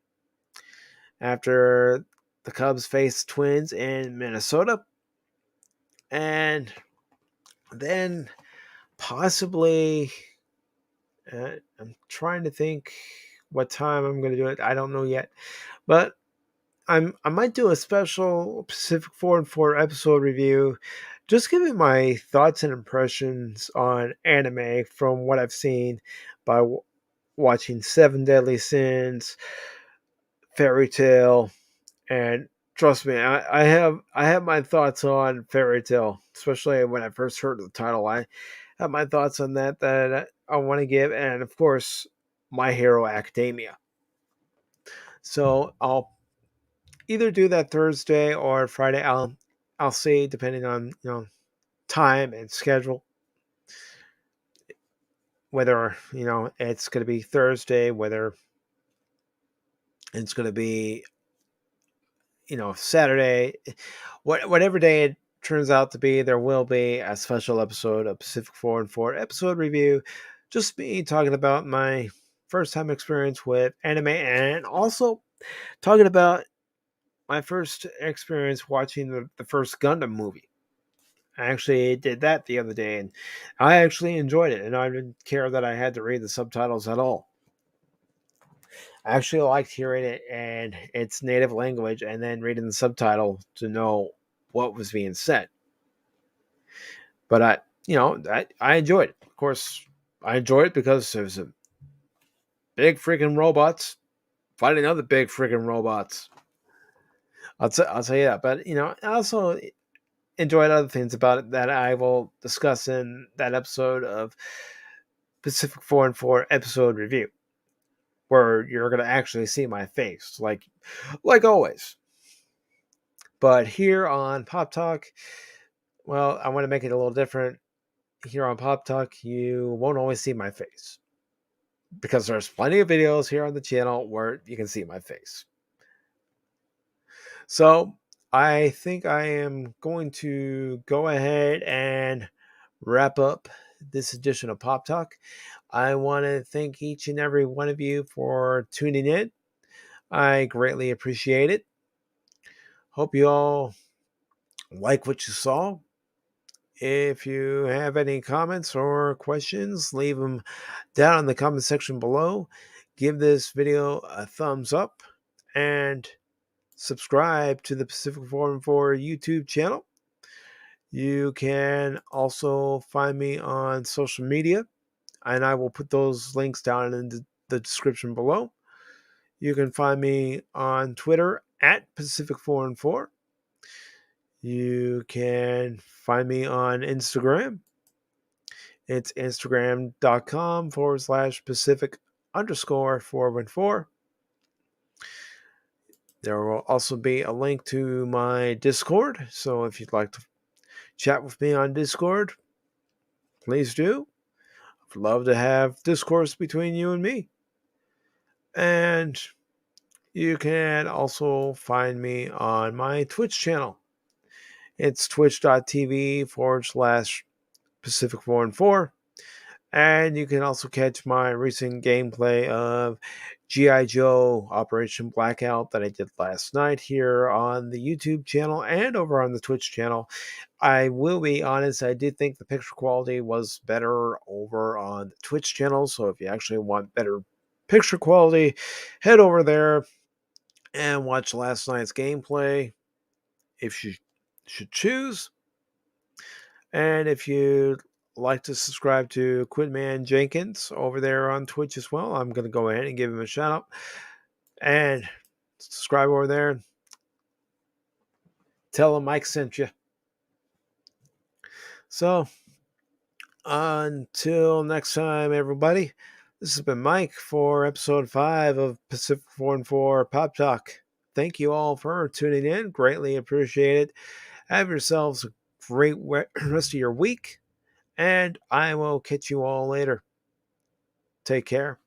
after the Cubs face Twins in Minnesota. And then possibly, I'm trying to think what time I'm going to do it. I don't know yet. But I might do a special Pacific414 episode review, just giving my thoughts and impressions on anime from what I've seen by watching Seven Deadly Sins, Fairy Tail, and trust me, I have my thoughts on Fairy Tail, especially when I first heard the title. I have my thoughts on that I want to give, and of course, My Hero Academia. So I'll either do that Thursday or Friday. I'll see, depending on time and schedule, whether it's going to be Thursday, whether it's going to be Saturday, whatever day it turns out to be. There will be a special episode of Pacific414 episode review, just me talking about my first time experience with anime, and also talking about my first experience watching the first Gundam movie. I actually did that the other day, and I actually enjoyed it, and I didn't care that I had to read the subtitles at all. I actually liked hearing it in its native language and then reading the subtitle to know what was being said. But I enjoyed it. Of course, I enjoyed it because there was a big freaking robots fighting other big freaking robots. I'll tell you that. But I also enjoyed other things about it that I will discuss in that episode of Pacific414 episode review, where you're gonna actually see my face, like always. But here on Pop Talk, well, I want to make it a little different. Here on Pop Talk, you won't always see my face, because there's plenty of videos here on the channel where you can see my face. So I think I am going to go ahead and wrap up this edition of Pop Talk. I want to thank each and every one of you for tuning in. I greatly appreciate it. Hope you all like what you saw. If you have any comments or questions, leave them down in the comment section below. Give this video a thumbs up and subscribe to the Pacific414 YouTube channel. You can also find me on social media, and I will put those links down in the description below. You can find me on Twitter at Pacific414. You can find me on Instagram. It's instagram.com/Pacific_414. There will also be a link to my Discord. So if you'd like to chat with me on Discord, please do. I'd love to have discourse between you and me. And you can also find me on my Twitch channel. It's twitch.tv/Pacific414. And you can also catch my recent gameplay of G.I. Joe Operation Blackout that I did last night here on the YouTube channel and over on the Twitch channel. I will be honest, I did think the picture quality was better over on the Twitch channel. So if you actually want better picture quality, head over there and watch last night's gameplay if you should choose. And if you'd like to subscribe to QuidmanJenkins over there on Twitch as well, I'm going to go ahead and give him a shout out and subscribe over there. Tell him Mike sent you. So until next time, everybody, this has been Mike for episode 5 of Pacific414 Pop Talk. Thank you all for tuning in. Greatly appreciate it. Have yourselves a great rest of your week, and I will catch you all later. Take care.